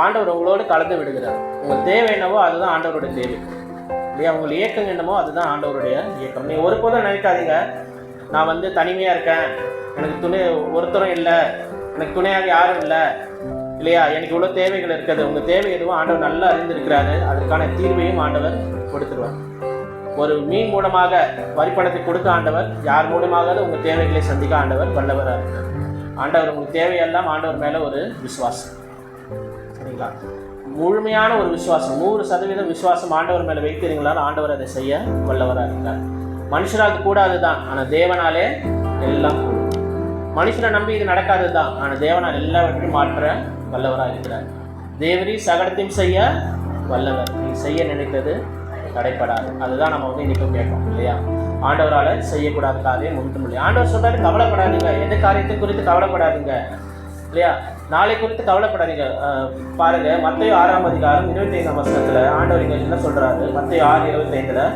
ஆண்டவர் உங்களோடு கலந்து விடுகிறார். உங்கள் தேவை என்னவோ அதுதான் ஆண்டவருடைய தேவை இல்லையா? உங்கள் இயக்கம் என்னமோ அதுதான் ஆண்டவருடைய இயக்கம். நீங்கள் ஒருபோதும் நினைக்காதீங்க, நான் வந்து தனிமையாக இருக்கேன், எனக்கு துணை ஒருத்தரும் இல்லை, எனக்கு துணையாக யாரும் இல்லை இல்லையா, எனக்கு இவ்வளோ தேவைகள் இருக்குது. உங்கள் தேவை எதுவும் ஆண்டவர் நல்லா அறிந்திருக்கிறாரு. அதற்கான தீர்வையும் ஆண்டவர் கொடுத்துருவார். ஒரு மீன் மூலமாக வரிப்பணத்தை கொடுக்க ஆண்டவர், யார் மூலமாக உங்கள் தேவைகளை சந்திக்க ஆண்டவர் வல்லவராக இருக்கிறார். ஆண்டவர் உங்களுக்கு தேவையெல்லாம் ஆண்டவர் மேலே ஒரு விசுவாசம், சரிங்களா? முழுமையான ஒரு விசுவாசம், 100% விசுவாசம் ஆண்டவர் மேலே வைக்கிறீங்களான்னு ஆண்டவர் அதை செய்ய வல்லவராக இருக்கிறார். மனுஷராக கூடாது தான், ஆனால் தேவனாலே எல்லாம் கூடும். மனுஷனை நம்பி இது நடக்காது தான், ஆனால் தேவனால் எல்லாவற்றையும் மாற்ற வல்லவராக இருக்கிறார். தேவரி சகலத்தையும் செய்ய வல்லவர், நீ செய்ய நினைத்தது தடைப்படாது. அதுதான் நம்ம வந்து இன்றைக்கும் கேட்போம் இல்லையா? ஆண்டவரால் செய்யக்கூடாத காரியம் ஒன்றும் இல்லை. ஆண்டவர் சொல்கிறாரு, கவலைப்படாதீங்க, எந்த காரியத்தை குறித்து கவலைப்படாதீங்க இல்லையா? நாளை குறித்து கவலைப்படாதீங்க. பாருங்க, மத்தேயு 6ஆம் அதிகாரம் 25ஆம் வசனத்தில் ஆண்டவர் இங்கே என்ன சொல்கிறாரு? மத்தேயு 6:25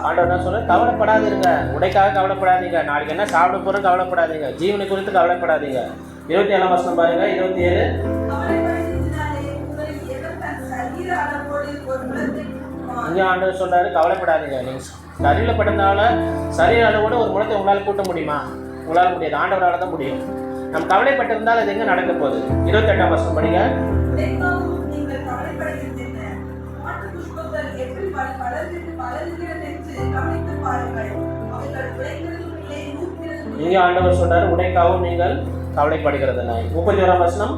ஆண்டவர் என்ன சொல்ற? கவலைப்படாதீங்க, உடைக்காக கவலைப்படாதீங்க, நாளைக்கு என்ன சாப்பிட போறோம் கவலைப்படாதீங்க, ஜீவனை குறித்து கவலைப்படாதீங்க. 27ஆம் வசனம் பாருங்க, 27. இங்கே ஆண்டவர் சொல்றாரு, கவலைப்படாதீங்க. நீங்க சரீரில் பட்டதுனால சரீர அளவோட ஒரு முழத்தை உங்களால் கூட்ட முடியுமா? உங்களால் முடியாது, ஆண்டவரால் தான் முடியும். நம்ம கவலைப்பட்டிருந்தால் அது எங்க நடக்க போகுது? 28ஆம் வசனம் படிங்க. இங்கே ஆண்டவர் சொல்றாரு, உடைக்காவும் நீங்கள் கவலைப்படுகிறது. 31ஆம் வசனம்,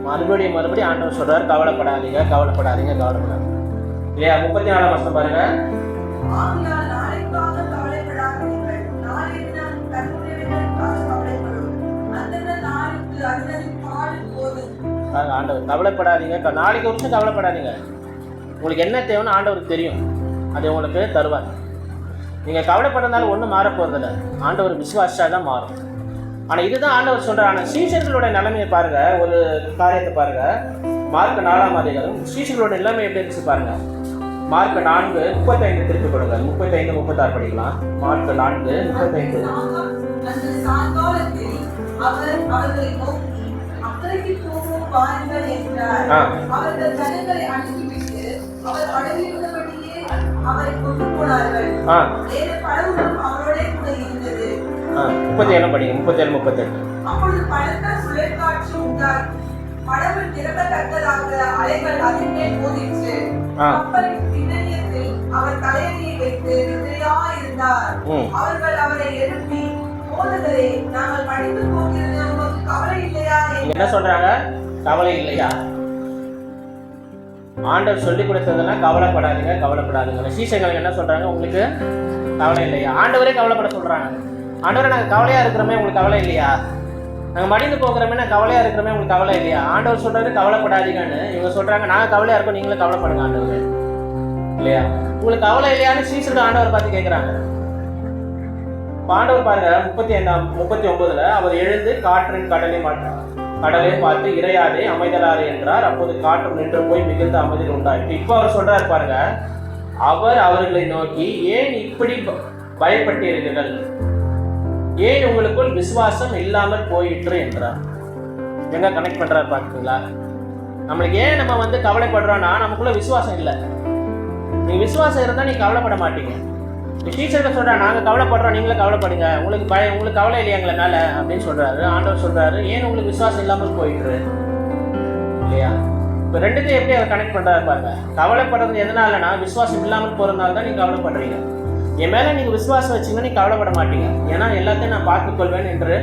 மறுபடியும் ஆண்டவர் சொல்றாரு, கவலைப்படாதீங்க கவலைப்படாதீங்க கவலைப்படாதீங்க இல்லையா? 34ஆம் வசனம் பாருங்க. ஆண்டவர் கவலைப்படாதீங்க, நாளைக்கு ஒரு நிமிஷம் கவலைப்படாதீங்க. உங்களுக்கு என்ன தேவைன்னு ஆண்டவருக்கு தெரியும், அதை உங்களுக்கு தருவார். நீங்கள் கவலைப்படுறதுனால ஒன்றும் மாற போகிறதில்ல, ஆண்டவர் விசுவாசா தான் மாறும். ஆனால் இதுதான் ஆண்டவர் சொல்கிறார். ஆனால் சீஷர்களோட நிலைமையை பாருங்க, ஒரு காரியத்தை பாருங்க. மார்க் 4ஆம் அதிகாரம் சீஷர்களோட நிலைமை எப்படி இருந்துச்சு பாருங்க. மார்க் 4:35 திருப்பி கொடுங்க. 35-36 படிக்கலாம். மார்க் 4:35. படிங்க 37-38. படகு திறக்கத்தக்கதாக அலைகள் அதன் மேல் மோதிற்று. கப்பலின் பின்னணியத்தில் அவர் தலையணையை வைத்து நிலையாயிருந்தார். அவர்கள் அவரை எழுப்பி, போதகரே, நாங்கள் படித்து போகிறது உங்களுக்கு கவலை இல்லையா? என்ன சொல்றாங்க? கவலை இல்லையா? ஆண்டவர் சொல்லி கொடுத்ததெல்லாம் கவலைப்படாதீங்க கவலைப்படாதீங்க. சீசர்கள் என்ன சொல்றாங்க? உங்களுக்கு கவலை இல்லையா? ஆண்டவரே கவலைப்பட சொல்றாங்க. ஆண்டவரே, நாங்கள் கவலையா இருக்கிறோமே, உங்களுக்கு கவலை இல்லையா? நாங்கள் மடிந்து போகிறோமே, நான் கவலையாக இருக்கிறோமே, உங்களுக்கு கவலை இல்லையா? ஆண்டவர் சொல்கிறாரு கவலைப்படாதீங்கன்னு. இவங்க சொல்கிறாங்க நாங்கள் கவலையாக இருக்கோம், நீங்களும் கவலைப்படுங்க ஆண்டவர் இல்லையா? உங்களுக்கு கவலை இல்லையான்னு சீசர்கள் ஆண்டவர் பார்த்து கேட்குறாங்க. ஆண்டவர் பாருங்க 39 அவர் எழுந்து காற்றின் கடலை பார்த்து இறையாதே அமைதலாறு என்றார். அப்போது காற்று நின்று போய் மிகுந்த அமைதி உண்டாயிற்று. இப்போ அவர் சொல்றாரு பாருங்க, அவர் அவர்களை நோக்கி, ஏன் இப்படி பயப்பட்டீர்கள்? ஏன் உங்களுக்குள் விசுவாசம் இல்லாமல் போயிற்று என்றார். எங்க கனெக்ட் பண்றாரு பாத்தீங்களா? நம்மளுக்கு ஏன் நம்ம வந்து கவலைப்படுறோம்னா, நமக்குள்ள விசுவாசம் இல்லை. நீங்க விசுவாசம் இருந்தா நீங்க கவலைப்பட மாட்டீங்க. டீச்சர்கள் சொல்றா, நாங்க கவலைப்படுறோம், நீங்களும் கவலைப்படுங்க, உங்களுக்கு கவலை இல்லையா எங்களை மேல அப்படின்னு சொல்றாரு. ஆண்டவர் சொல்றாரு, ஏன் உங்களுக்கு விசுவாசம் இல்லாமல் போயிற்று இல்லையா? இப்போ ரெண்டுத்தையும் எப்படி அதை கனெக்ட் பண்றாரு பாருங்க. கவலைப்படுறது எதனாலனா, விசுவாசம் இல்லாமல் போறதுனால தான் நீங்க கவலைப்படுறீங்க. என் மேலே நீங்கள் விசுவாசம் வச்சிங்கன்னா நீங்கள் கவலைப்பட மாட்டீங்க. ஏன்னா எல்லாத்தையும் நான் பார்த்துக்கொள்வேன் என்று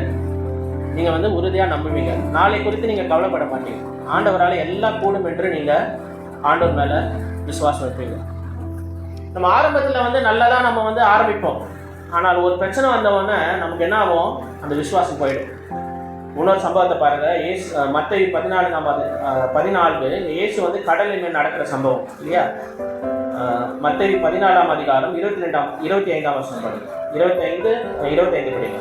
நீங்கள் வந்து உறுதியாக நம்புவீங்க. நாளை குறித்து நீங்கள் கவலைப்பட மாட்டீங்க. ஆண்டவரால் எல்லாம் கூடும் என்று நீங்கள் ஆண்டவர் மேலே விசுவாசம் வைப்பீங்க. நம்ம ஆரம்பத்தில் வந்து நல்லா தான் நம்ம வந்து ஆரம்பிப்போம். ஆனால் ஒரு பிரச்சனை வந்தவொடனே நமக்கு என்ன ஆகும், அந்த விசுவாசம் போயிடும். இன்னொரு சம்பவத்தை பாருங்கள். மத்தேயு 14 இயேசு வந்து கடலின் மேல் நடக்கிற சம்பவம் இல்லையா? மத்தேயு 14 அதிகாரம் 25 வசனம் பாருங்க. 25 படிங்க.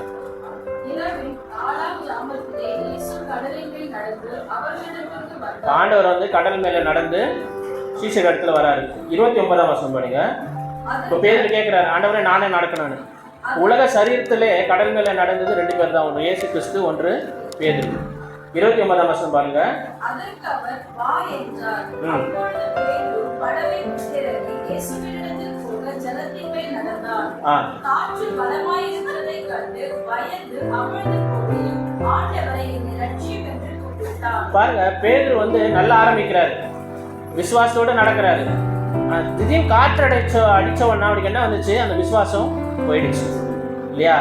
ஆண்டவர் வந்து கடல் மேல நடந்து சீசர் இடத்துல வராரு. 29 வசனம் படிங்க. இப்போ பேதுரு கேட்கிறாரு, ஆண்டவரே நானே நடக்கணும்னு. உலக சரீரத்திலே கடல் மேல நடந்தது 2 பேர் தான், ஒன்று இயேசு கிறிஸ்து, ஒன்று பேதுரு. 29 வசனம் பாருங்க. பாருங்க, பேதுரு வந்து நல்லா ஆரம்பிக்கிறாரு, விசுவாசத்தோடு நடக்கிறாரு. திடீர்னு காற்று அடிச்சவொன்னா அவருக்கு என்ன வந்துச்சு, அந்த விசுவாசம் போயிடுச்சு இல்லையா?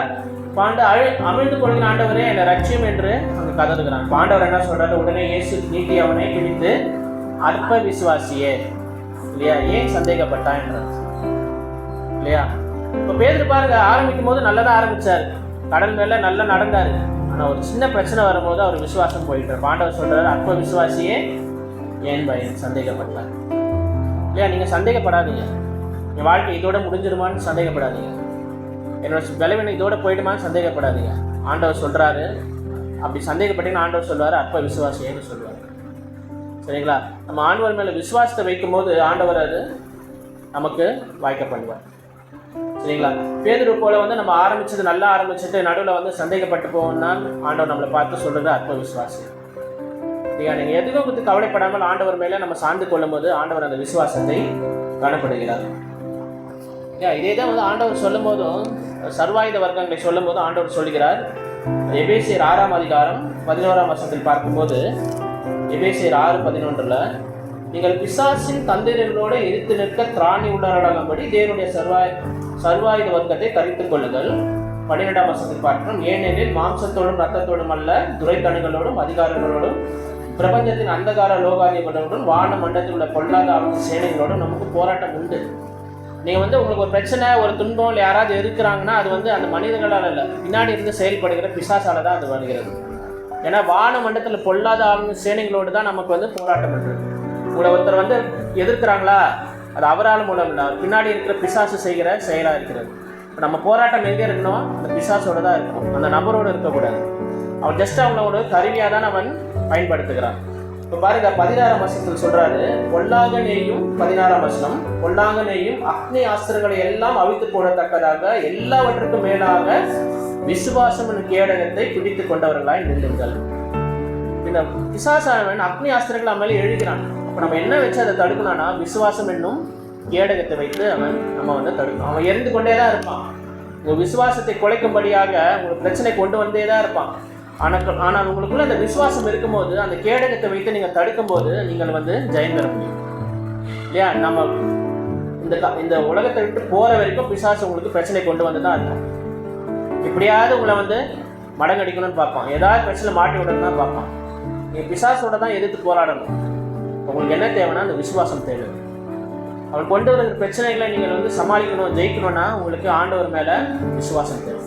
பாண்டு அமிழ்ந்து கொள்கிற ஆண்டவரே என்னை ரட்சியம் என்று அங்கே கதறுகிறான். பாண்டவர் என்ன சொல்றாரு, உடனே இயேசு நீட்டி அவனை பிடித்து அற்ப விசுவாசியே இல்லையா, ஏன் சந்தேகப்பட்டான் என்றார் இல்லையா? இப்போ பேதுரு பாருங்க, ஆரம்பிக்கும் போது நல்லதான் ஆரம்பிச்சாரு, கடல் மேல நல்லா நடந்தாரு. ஆனால் ஒரு சின்ன பிரச்சனை வரும்போது அவர் விசுவாசம் போயிட்டார். பாண்டவர் சொல்றாரு, அற்ப விசுவாசியே ஏன் பயம் சந்தேகப்பட்டார் இல்லையா? நீங்கள் சந்தேகப்படாதீங்க, என் வாழ்க்கை இதோட முடிஞ்சிருமான்னு சந்தேகப்படாதீங்க, என்னோட பலவீனம் இதோட போயிடுமான்னு சந்தேகப்படாதீங்க. ஆண்டவர் சொல்கிறாரு, அப்படி சந்தேகப்பட்டீங்கன்னா ஆண்டவர் சொல்லுவார், அற்ப விசுவாசியேன்னு சொல்லுவார். சரிங்களா? நம்ம ஆண்டவர் மேலே விசுவாசத்தை வைக்கும் போது ஆண்டவர் அது நமக்கு வாய்க்க பண்ணுவார். சரிங்களா? பேதுரு போல வந்து நம்ம ஆரம்பிச்சது நல்லா ஆரம்பிச்சுட்டு நடுவில் வந்து சந்தேகப்பட்டு போவோம்னா ஆண்டவர் நம்மளை பார்த்து சொல்கிறது அற்ப விசுவாசி. சரியா? நீங்கள் எதுவும் பற்றி கவலைப்படாமல் ஆண்டவர் மேலே நம்ம சார்ந்து கொள்ளும் போது ஆண்டவர் அந்த விசுவாசத்தை காணப்படுகிறார். இதே தான் வந்து ஆண்டவர் சொல்லும் போதும், சர்வாயுத வர்க்கங்களை சொல்லும் போதும் ஆண்டவர் சொல்லுகிறார். எபேசியர் 6 அதிகாரம் 11 வசனத்தில் பார்க்கும்போது, எபேசியர் 6:11 நீங்கள் பிசாசின் தந்திரங்களோடு எதிர்த்து நிற்க திராணி உள்ளவர்களாகும்படி தேவனுடைய சர்வாயுத வர்க்கத்தை தரித்துக் கொள்ளுங்கள். 12 வசனத்தில் பார்க்கிறோம், ஏனெனில் மாம்சத்தோடும் ரத்தத்தோடும் அல்ல, துரைத்தணுகளோடும் அதிகாரங்களோடும் பிரபஞ்சத்தின் அந்தகார லோகாதிபதிகளோடும் வான மண்டலத்தில் உள்ள பொல்லாத சேனைகளோடும் நமக்கு போராட்டம் உண்டு. நீங்கள் வந்து உங்களுக்கு ஒரு பிரச்சனை, ஒரு துன்பம் இல்லை யாராவது இருக்கிறாங்கன்னா அது வந்து அந்த மனிதர்களால் இல்லை, பின்னாடி இருந்து செயல்படுகிற பிசாசால தான் அது வருகிறது. ஏன்னா வான மண்டலத்தில் பொல்லாத சேனைகளோடு தான் நமக்கு வந்து போராட்டம் பண்ணுறது. உங்களை ஒருத்தர் வந்து எதிர்க்கிறாங்களா, அது அவரால் மூலம் இல்லை, பின்னாடி இருக்கிற பிசாசு செய்கிற செயலாக இருக்கிறது. இப்போ நம்ம போராட்டம் எங்கே இருக்கணும், அந்த பிசாசோடு தான் இருக்கணும், அந்த நபரோடு இருக்கக்கூடாது. அவன் ஜஸ்ட் அவனோட கருவியாக தான் அவன் பயன்படுத்துகிறான். இப்போ பாருங்க, 16 வசனத்தில் சொல்றாரு, பொல்லாங்கனேயும் 16 வசனம், பொல்லாங்கனேயும் அக்னி ஆஸ்திரங்களை எல்லாம் அவித்து போடத்தக்கதாக எல்லாவற்றுக்கும் மேலாக விசுவாசம் என்னும் கேடகத்தை பிடித்து கொண்டவர்களாய் நில்லுங்கள். இந்த பிசாசானவன் அக்னி ஆஸ்திரங்கள் மேலே எழுகிறான். அப்போ நம்ம என்ன வச்சு அதை தடுக்கணும்னா, விசுவாசம் என்னும் கேடகத்தை வைத்து நம்ம வந்து தடுக்கணும். அவன் எரிந்து கொண்டே தான் இருப்பான். உங்கள் விசுவாசத்தை குலைக்கும்படியாக உங்களுக்கு பிரச்சனை கொண்டு வந்தே தான் இருப்பான். ஆனால் உங்களுக்குள்ள அந்த விசுவாசம் இருக்கும்போது அந்த கேடகத்தை வைத்து நீங்கள் தடுக்கும்போது நீங்கள் வந்து ஜெயம் பெற முடியும் இல்லையா? நம்ம இந்த உலகத்தை விட்டு போகிற வரைக்கும் பிசாசு உங்களுக்கு பிரச்சனை கொண்டு வந்து தான் இருக்கும். எப்படியாவது உங்களை வந்து மடங்கடிக்கணும்னு பார்ப்பான், ஏதாவது பிரச்சனை மாட்டி விடணும்னு தான் பார்ப்பான். நீங்கள் பிசாசோட தான் எதிர்த்து போராடணும். உங்களுக்கு என்ன தேவைன்னா அந்த விசுவாசம் தேவை. அவன் கொண்டு வர பிரச்சனைகளை நீங்கள் வந்து சமாளிக்கணும், ஜெயிக்கணும்னா உங்களுக்கு ஆண்டவர் மேலே விசுவாசம் தேவை.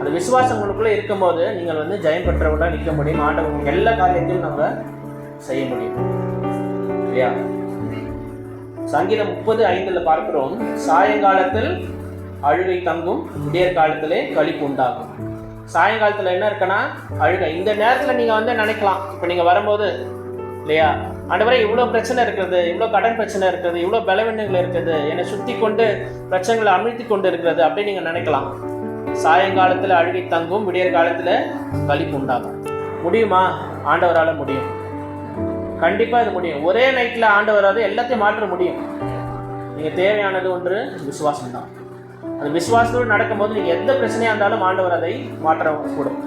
அந்த விசுவாசம் உங்களுக்குள்ளே இருக்கும்போது நீங்கள் வந்து ஜெயம் பெற்றவர்களாக நிற்க முடியும். ஆண்டவர் எல்லா காரியத்தையும் நம்ம செய்ய முடியும் இல்லையா? சங்கீதம் 30:5 பார்க்கிறோம், சாயங்காலத்தில் அழுகை தங்கும், விடியற் காலத்திலே களிப்பு உண்டாகும். சாயங்காலத்தில் என்ன இருக்குன்னா அழுகை. இந்த நேரத்தில் நீங்கள் வந்து நினைக்கலாம், இப்போ நீங்கள் வரும்போது இல்லையா, ஆண்டவரே இவ்வளோ பிரச்சனை இருக்கிறது, இவ்வளோ கடன் பிரச்சனை இருக்கிறது, இவ்வளோ பலவீனங்கள் இருக்குது, என்னை சுற்றி கொண்டு பிரச்சனைகளை அமிழ்த்தி கொண்டு இருக்கிறது அப்படின்னு நீங்கள் நினைக்கலாம். சாயங்காலத்தில் அழுகை தங்கும், விடியற் காலத்தில் களிப்பு உண்டாகும். முடியுமா? ஆண்டவரால் முடியும், கண்டிப்பாக இது முடியும். ஒரே நைட்டில் ஆண்டவரால் எல்லாத்தையும் மாற்ற முடியும். நீங்கள் தேவையானது ஒன்று விசுவாசம் தான். அந்த விசுவாசத்தோடு நடக்கும்போது நீங்கள் எந்த பிரச்சனையாக இருந்தாலும் ஆண்டவர் அதை மாற்றக்கூடும்.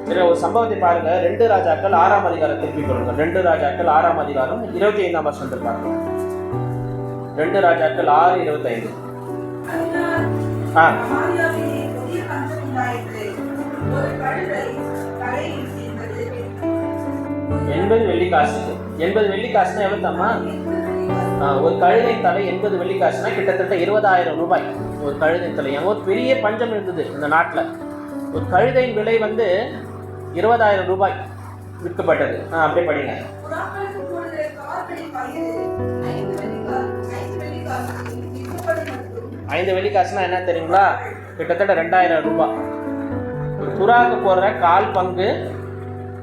சரி, ஒரு சம்பவத்தை பாருங்க. 2 ராஜாக்கள் 6 அதிகாரம் திருப்பிக் கொள்ளுங்கள். 2 ராஜாக்கள் 6 அதிகாரம் 25 வசனத்தை பார்க்கலாம். 2 ராஜாக்கள் 6:25. $80 வெள்ளி காசு. $80 வெள்ளி காசுன்னா எவ்வளோ தாம்மா? ஒரு கழுதை தலை 80 வெள்ளிக்காசுனா கிட்டத்தட்ட 20,000 ரூபாய் ஒரு கழுதை தலை. அங்கே ஒரு பெரிய பஞ்சம் இருந்தது இந்த நாட்டில். ஒரு கழுதையின் விலை வந்து 20,000 ரூபாய் விற்கப்பட்டது. அப்படியே படிங்க. 5 வெள்ளிக்காசுனா என்ன தெரியுங்களா? கிட்டத்தட்ட 2,000 ரூபாய். ஒரு புறாவுக்கு போடுற 1/4 பங்கு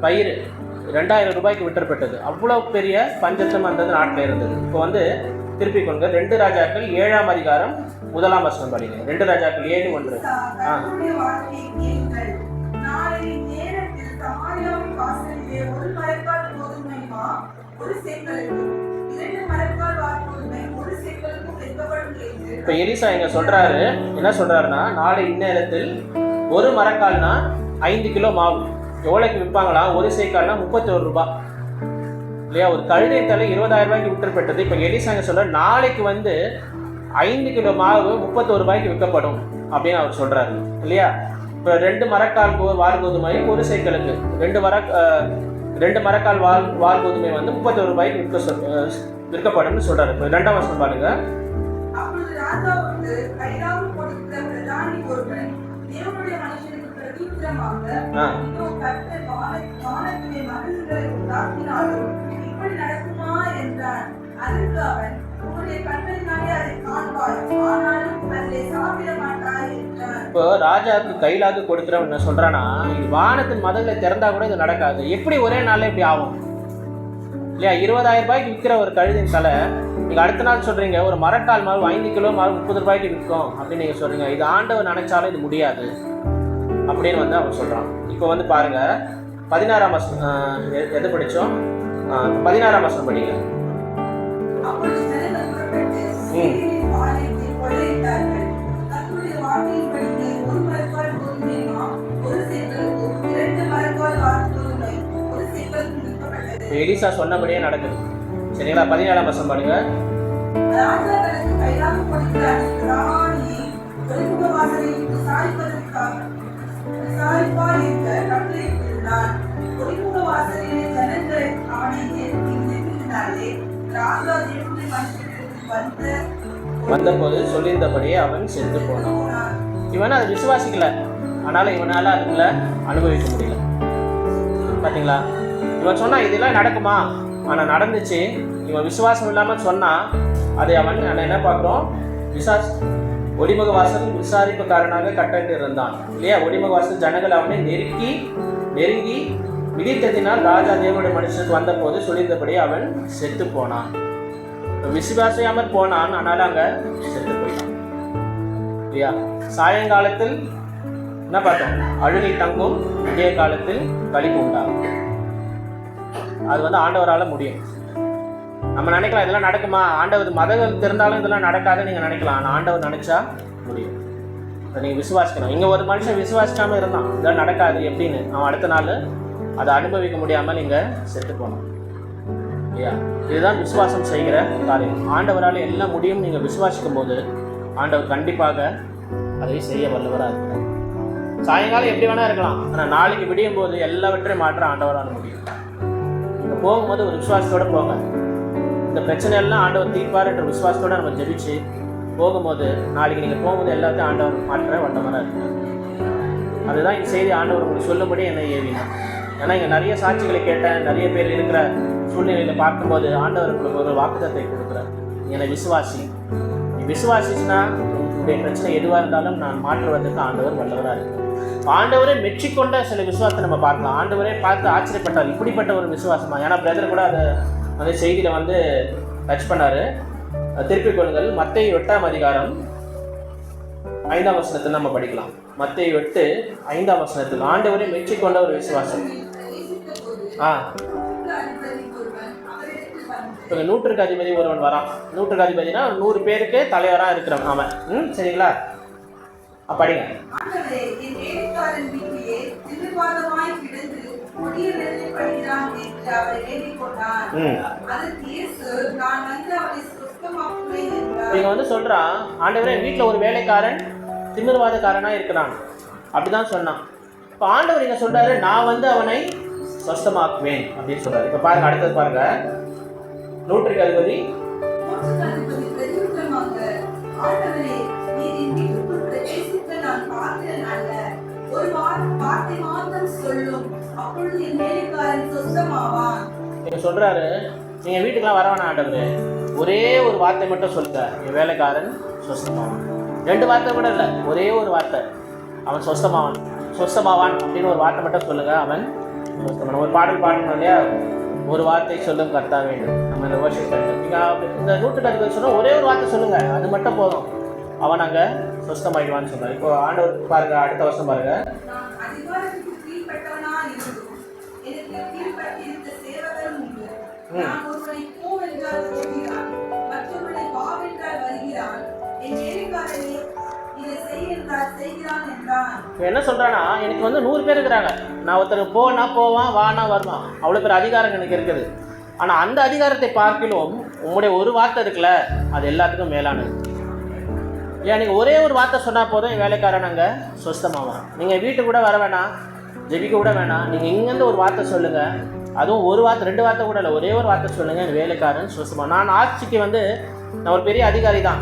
பயிர் 2,000 ரூபாய்க்கு விற்றப்பட்டது. அவ்வளோ பெரிய பஞ்சத்தம் அந்த நாட்டில் இருந்தது. இப்போ வந்து திருப்பி கொண்டு 2 ராஜாக்கள் 7ஆம் அதிகாரம் 1ஆம் வசனம் படிங்க. 2 ராஜாக்கள் 7:1. இப்போ எலிசா இங்க சொல்றாரு, என்ன சொல்றாருன்னா, நாளை இந்நேரத்தில் ஒரு மரக்கால்னா 5 கிலோ மாவு எவ்வளோக்கு விற்பாங்களா? ஒரு சேக்கால்னா 31 ரூபாய் இல்லையா? ஒரு கழுதை தலை 20,000 ரூபாய்க்கு விற்றப்பட்டது. இப்போ எலிசா இங்க சொல்ற நாளைக்கு வந்து 5 கிலோ மாவு 31 ரூபாய்க்கு விற்கப்படும் அப்படின்னு அவர் சொல்றாரு இல்லையா? இப்போ 2 மரக்கால் வால் கோதுமை ஒரு சேக்கலுக்கு 2 மரக்கால் வால் கோதுமை வந்து 31 ரூபாய்க்கு விற்கப்படும் சொல்றாரு. இப்போ 2ஆம் வசனம் பாருங்க. இப்போ ராஜாவுக்கு கையிலாக கொடுக்குறவன் என்ன சொல்றானா, இது வானத்தின் மதங்களை திறந்தா கூட இது நடக்காது. எப்படி ஒரே நாள்ல இப்படி ஆகும் இல்லையா? 20,000 ரூபாய்க்கு விற்கிற ஒரு கழுதின் தலை நீங்க அடுத்த நாள் சொல்றீங்க ஒரு மரக்கால் மாவு 5 கிலோ மாவு 30 ரூபாய்க்கு விற்கும் அப்படின்னு நீங்க சொல்றீங்க. இது ஆண்டவர் நினைச்சாலும் இது முடியாது அப்படின்னு வந்து அவன் சொல்றான். இப்போ வந்து பாருங்க 16ஆம் வசனம் எது படிச்சோம்? 16ஆம் வசனம் படிங்க. எலிசா சொன்னபடியே நடக்குது சரிங்களா? 17ஆம் வசனம் பாருங்க. வந்தபோது சொல்லியிருந்தபடியே அவன் செத்து போனான். இவன் அதை விசுவாசிக்கல, அதனால இவனால அதுக்குள்ள அனுபவிக்க முடியல. பார்த்தீங்களா? இவன் சொன்னா இதெல்லாம் நடக்குமா? ஆனால் நடந்துச்சு. இவன் விசுவாசம் இல்லாமல் சொன்னா அதை அவன் என்ன பார்க்குறோம்? ஒடிமுக வாசல் விசாரிப்புக்காரனாக கட்டிட்டு இருந்தான் இல்லையா? ஒடிமுக வாசல் ஜனங்கள் அவனை நெருங்கி விதித்ததினால் ராஜா தேவனுடைய மனுஷனுக்கு வந்த போது சொல்லியிருந்தபடி அவன் செத்து போனான். விசுவாசியாமல் போனான், ஆனால் அங்கே செத்து போயிட்டான் இல்லையா? சாயங்காலத்தில் என்ன பார்த்தோம்? அழுகை தங்கும், விடிய காலத்தில் களிப்பு உண்டாகும். அது வந்து ஆண்டவரால் முடியும். நம்ம நினைக்கலாம் இதெல்லாம் நடக்குமா? ஆண்டவர் மதங்கள் திறந்தாலும் இதெல்லாம் நடக்காதுன்னு நீங்கள் நினைக்கலாம். ஆனால் ஆண்டவர் நினைச்சா முடியும். அதை நீங்கள் விசுவாசிக்கணும். இங்கே ஒரு மனுஷன் விசுவாசிக்காமல் இருந்தான், இதெல்லாம் நடக்காது எப்படின்னு. அவன் அடுத்த நாள் அதை அனுபவிக்க முடியாமல் நீங்கள் செத்து போனான் இல்லையா? இதுதான் விசுவாசம் செய்கிற காரியம். ஆண்டவரால் எல்லாம் முடியும் நீங்கள் விசுவாசிக்கும் போது ஆண்டவர் கண்டிப்பாக அதை செய்ய வல்லவராக இருக்கிறார். சாயங்காலம் எப்படி வேணா இருக்கலாம், ஆனால் நாளைக்கு விடியும் போது எல்லாவற்றையும் மாற்ற ஆண்டவரால் முடியும். நீங்கள் போகும்போது ஒரு விசுவாசத்தோடு போங்க. இந்த பிரச்சனை எல்லாம் ஆண்டவர் தீர்ப்பார் என்ற விசுவாசத்தோடு நம்ம ஜெபிச்சு போகும்போது நாளைக்கு நீங்கள் போகும்போது எல்லாத்தையும் ஆண்டவர் மாற்ற வல்லவராக இருக்கிறார். அதுதான் இந்த செய்தி ஆண்டவர் உங்களுக்கு சொல்லும்படி என்னை ஏவினார். ஏன்னா இங்கே நிறைய சாட்சிகளை கேட்டேன், நிறைய பேர் இருக்கிற சூழ்நிலையில் பார்க்கும்போது ஆண்டவர் உங்களுக்கு ஒரு வாக்குத்தத்தை கொடுக்குறார். என்னை விசுவாசி, நீ விசுவாசிச்சுன்னா உங்களுடைய பிரச்சனை எதுவாக இருந்தாலும் நான் மாற்றுவதற்கு ஆண்டவர் வல்லவராக இருக்கிறார். ஆண்டவரே மெச்சிக்கொண்ட சில விசுவாசத்தை நம்ம பார்க்கலாம். ஆண்டவரே பார்த்து ஆச்சரியப்பட்டார், இப்படிப்பட்ட ஒரு விசுவாசமா. ஏன்னா பிரதர் கூட அதை அந்த செய்தியில் வந்து டச் பண்ணார். திருப்பிக் கொள்ளுங்கள். மத்தேயு 8ஆம் அதிகாரம் 5ஆம் வசனத்தில் நம்ம படிக்கலாம். மத்தேயு 8:5 வசனத்தில் ஆண்டவரே மெச்சிக்கொண்ட ஒரு விசுவாசம். இப்போ 100க்கு அதிபதி ஒருவன் வரான். 100க்கு அதிபதினா 100 பேருக்கு தலைவராக இருக்கிறவன் அவன். சரிங்களா? படிங்க. இங்க வந்து சொல்றான், ஆண்டவரே வீட்டில் ஒரு வேலைக்காரன் திமிர்வாதக்காரனா இருக்கிறான் அப்படிதான் சொன்னான். இப்போ ஆண்டவர் இங்க சொல்றாரு, நான் வந்து அவனை சொஸ்தமாக்குவேன் அப்படின்னு சொல்றாரு. இப்போ பாருங்க, அடுத்தது பாருங்க. 100க்கு அதிபதி அதிபதி பிரதியுத்தரமாக, ஆண்டவரே, நீர் என் வீட்டுக்குள் பிரவேசிக்க நான் பாத்திரன் அல்ல. ஒரு வார்த்தை மாத்திரம் சொல்லும், அப்பொழுது என் வேலைக்காரன் சொஸ்தமாவான். நீங்க சொல்றாரு, நீங்க வீட்டுக்கெல்லாம் வர வேணாம் ஆண்டவரே, ஒரே ஒரு வார்த்தை மட்டும் சொல்லுங்க, என் வேலைக்காரன் சொஸ்தமாவான். 2 வார்த்தை கூட இல்லை, ஒரே ஒரு வார்த்தை, அவன் சொஸ்தமாவான் அப்படின்னு ஒரு வார்த்தை மட்டும் சொல்லுங்க, அவன் சொஸ்தமான. ஒரு பாடல் பாடணும் இல்லையா, ஒரு வார்த்தை சொல்லும் கர்த்தா வேண்டும். நம்ம இந்த வருஷம் நீங்கள் இந்த நூற்றுக்கு சொன்னால் ஒரே ஒரு வார்த்தை சொல்லுங்க, அது மட்டும் போதும், அவன் அங்கே சொஸ்தமாயிடுவான்னு சொல்றாரு. இப்போ ஆண்டவர் பாருங்க, அடுத்த வருஷம் பாருங்க. நான் அதிகாரத்துக்கு கீழ்ப்பட்டவனா இருந்தும் எனக்கு கீழ்ப்பட்டிருந்த சேவகரும் உண்டு. நான் ஒருவனை போ என்றால் போகிறான், மற்றொருவனை வா என்றால் வருகிறான், என் வேலைக்காரனே இதை செய் என்றால் செய்கிறான் என்றான். இப்போ என்ன சொல்கிறான்னா, எனக்கு வந்து 100 பேர் இருக்கிறாங்க, நான் ஒருத்தர் போனா போவான், வானா வருவான், அவ்வளோ பேர் அதிகாரம் எனக்கு இருக்குது. ஆனால் அந்த அதிகாரத்தை பார்க்கிலும் உங்களுடைய ஒரு வார்த்தை இருக்குல்ல, அது எல்லாத்துக்கும் மேலானது. ஏன் நீங்கள் ஒரே ஒரு வார்த்தை சொன்னால் போதும், என் வேலைக்காரன் அங்கே சொஸ்தமாவான். நீங்கள் வீட்டுக்கு கூட வர வேணாம், ஜெபிக்க கூட வேணாம், நீங்கள் இங்கேருந்து ஒரு வார்த்தை சொல்லுங்கள், அதுவும் ஒரு வார்த்தை 2 வார்த்தை கூட இல்லை, ஒரே ஒரு வார்த்தை சொல்லுங்கள், என் வேலைக்காரன் சொஸ்தமாக. நான் ஆட்சிக்கு வந்து நான் ஒரு பெரிய அதிகாரி தான்,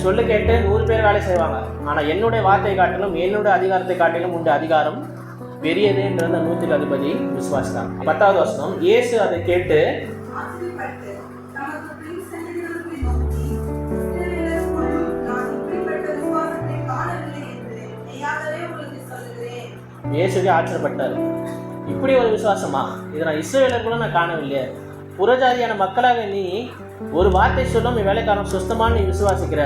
சொல்லு கேட்டு 100 பேர் வேலை செய்வாங்க. ஆனால் என்னுடைய வார்த்தை காட்டிலும் என்னுடைய அதிகாரத்தை காட்டிலும் உண்டு அதிகாரம் பெரியதுன்றது அந்த 100க்கு அதிபதி விசுவாசிதான். 10வது வசனம், இயேசு அதை கேட்டு ஆச்சரியப்பட்டு தமக்கு பின் செல்கிறவர்களை நோக்கி, இஸ்ரவேலருக்குள்ளும் நான் இப்படிப்பட்ட விசுவாசத்தை காணவில்லை என்று மெய்யாகவே உங்களுக்கு சொல்லுகிறேன். இயேசுவே ஆச்சரியப்பட்டார், இப்படி ஒரு விசுவாசமா, இதை நான் இஸ்ரவேலருக்குள்ள நான் காணவில்லையே. புறஜாதியான மக்களாக நீ ஒரு வார்த்தை சொல்லும் என் வேலைக்காரன் சுத்தமானு நீ விசுவாசிக்கிற,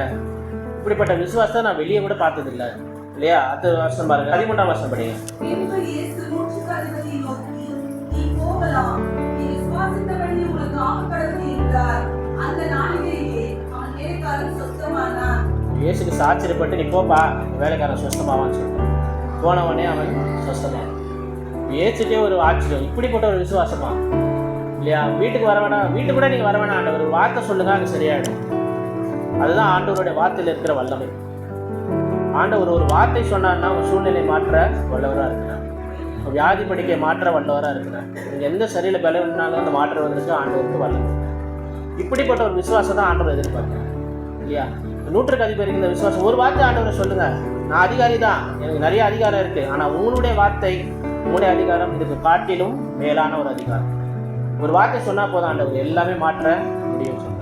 இப்படிப்பட்ட விசுவாசத்தை நான் வெளியே கூட பார்த்ததில்லை இல்லையா. 10 வருஷம் பாருங்க, 13ஆம் வருஷம் படிங்க. பின்பு இயேசு நூற்றுக்கு அதிபதியை நோக்கி, நீ போகலாம், நீ விசுவாசித்தபடி உனக்கு ஆகக்கடவுது என்றார். அந்த நாளிலேயே அவன் வேலைக்காரன் சொஸ்தமானான். இயேசுக்கு சாட்சியப்பட்டு நீ போப்பா, வேலைக்காரன் சுத்தமாவான்னு சொல்லிட்டான். போனவனே அவன் சொஸ்தமான். இயேசுக்கே ஒரு ஆச்சரியம், இப்படிப்பட்ட ஒரு விசுவாசமா இல்லையா. வீட்டுக்கு வர வேணாம், வீட்டுக்கு கூட நீங்கள் வர வேணாம் ஆண்டவர், ஒரு வார்த்தை சொல்லுங்க, அது சரியாயிடும். அதுதான் ஆண்டவருடைய வார்த்தையில் இருக்கிற வல்லமை. ஆண்டவர் ஒரு வார்த்தை சொன்னார்னா ஒரு சூழ்நிலை மாற்ற வல்லவராக இருக்கிறார், வியாதி படிக்க மாற்ற வல்லவராக இருக்கிறார். நீங்கள் எந்த சரியில் பலவீனாலும் அந்த மாற்றுவதற்கு ஆண்டவருக்கு வல்லமை. இப்படிப்பட்ட ஒரு விசுவாசம் தான் ஆண்டவர் எதிர்பார்க்கிறேன் இல்லையா. 100க்கு அதிபதி இந்த விசுவாசம், ஒரு வார்த்தை ஆண்டவரை சொல்லுங்க, நான் அதிகாரி தான், எனக்கு நிறைய அதிகாரம் இருக்குது, ஆனால் உங்களுடைய வார்த்தை, உங்களுடைய அதிகாரம் இதுக்கு காட்டிலும் மேலான ஒரு அதிகாரம். ஒரு வார்த்தை சொன்னால் போதும், ஆண்டவர் எல்லாமே மாற்ற முடியும் சொல்கிறார்.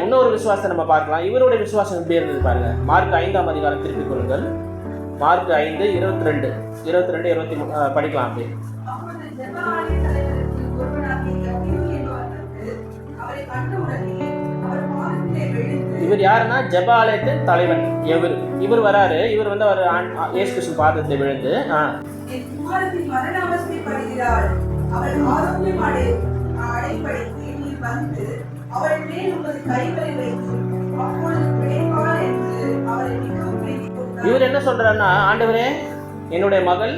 இன்னொரு விசுவாசத்தை நம்ம பார்க்கலாம். இவருடைய விசுவாசம் எப்படி இருந்தது பாருங்க. மார்க் 5ஆம் அதிகாரம் திருப்பிக் கொள்ளுங்கள். மார்க் 5 22 23 படிக்கலாம். அப்படி அப்பொழுது ஜெப ஆலய தலைவருக்கு ஒருவனாகிய யப்பீரு என்பவனுக்கு அவரை கண்டவுடனே அவர் பாதத்திலே விழுந்து, இவர் யாருன்னா ஜெப ஆலயத்தின் தலைவன். இவர் வராரு. இவர் வந்து அவர் இயேசு கிறிஸ்து பாதத்தில் விழுந்து, என் குமாரத்தி மரண அவஸ்தைப்படுகிறாள், அவள் ஆரோக்கியம் அடைபடிக்கு நீர் வந்து அவள் மேல் உமது கைகளை வைத்து அப்பொழுது பிழைப்பாள் என்று அவரை மிகவும் வேண்டிக் கொண்டார். இவர் என்ன சொல்றாருன்னா, ஆண்டவரே, என்னுடைய மகள்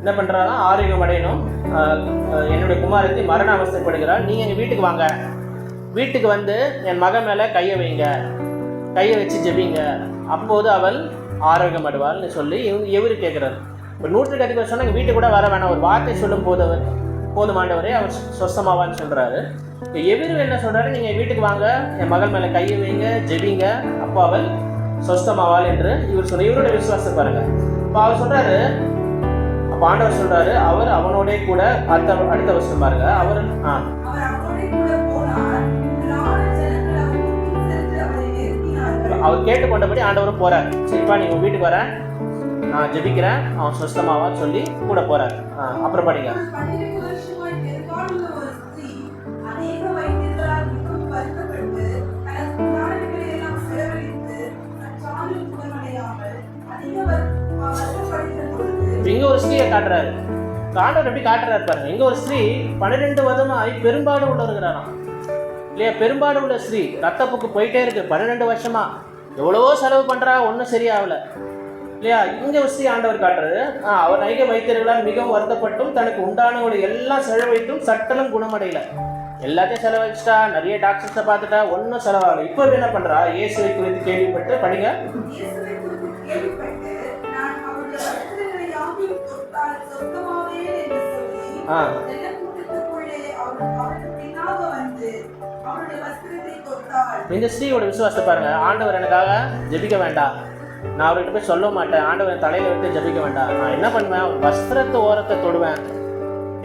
என்ன பண்றாரா, ஆரோக்கியம் அடையணும், என்னுடைய குமாரத்தி மரண அவஸ்தைப்படுகிறாள், நீங்க எங்க வீட்டுக்கு வாங்க, வீட்டுக்கு வந்து என் மகன் மேல கையை வைங்க, கையை வச்சு ஜெபிங்க, அப்போது அவள் ஆரோக்கியம் அடைவாள்னு சொல்லி இவரு கேட்கிறாரு. இப்போ 100க்கு அதிபதி சொன்னா வீட்டுக்கு கூட வர வேணாம், ஒரு வார்த்தை சொல்லும் போது அவர் போதுமாண்டவரே அவர் சொஸ்தமாவான்னு சொல்றாரு. இப்போ எவரு என்ன சொல்றாரு, நீங்க வீட்டுக்கு வாங்க, என் மகள் மேல கையை வைங்க, ஜெபிங்க, அப்போ அவள் சொஸ்தமாவாள் என்று இவர் சொல்ற. இவருடைய விசுவாசம் பாருங்க. இப்போ அவர் சொல்றாரு, அப்போ ஆண்டவர் சொல்றாரு, அவர் அவனோட கூட அடுத்த வருஷம் பாருங்க, அவர் அவர் கேட்டுக்கொண்டபடி ஆண்டவரும் போறார். சரிப்பா, நீங்க வீட்டுக்கு வர, நான் ஜெபிக்கிறேன், அவன் சொஸ்தமாவா சொல்லி கூட போறார். அப்புறம் படிங்க. இங்க ஒரு ஸ்திரீயை காட்டுறாரு. ஆண்டவர் எப்படி காட்டுறாரு பாருங்க. இங்க ஒரு ஸ்திரீ 12 வருடமாய் பெரும்பாடு உள்ளவர்களாம் இல்லையா. பெரும்பாடு உள்ள ஸ்திரீ, ரத்தப்புக்கு போயிட்டே இருக்கு 12 வருஷமா, எவ்வளவோ செலவு பண்றா, ஒன்றும் சரியாகல இல்லையா. இங்க ஒரு ஸ்திரீ ஆண்டவர் காட்டுறாரு, அவர் நைக வைத்தியர்களால் மிகவும் வருத்தப்பட்டும் தனக்கு உண்டானவங்களை எல்லாம் செலவழித்தும் சட்டலும் குணமடையல. எல்லாத்தையும் செலவழிச்சிட்டா, நிறைய டாக்டர்ஸை பார்த்துட்டா, ஒன்றும் செலவாகல. இப்போ என்ன பண்றா, இயேசுவை குறித்து கேள்விப்பட்டு படிங்க. கொடுத்தாள். இந்த ஸ்ரீயோட விசுவாசத்தை பாருங்க. ஆண்டவர் எனக்காக ஜெபிக்க வேண்டாம், நான் அவர்கிட்ட போய் சொல்ல மாட்டேன், ஆண்டவர் தலையில விட்டு ஜெபிக்க வேண்டாம், நான் என்ன பண்ணுவேன், வஸ்திரத்தை ஓரத்தை தொடுவேன்,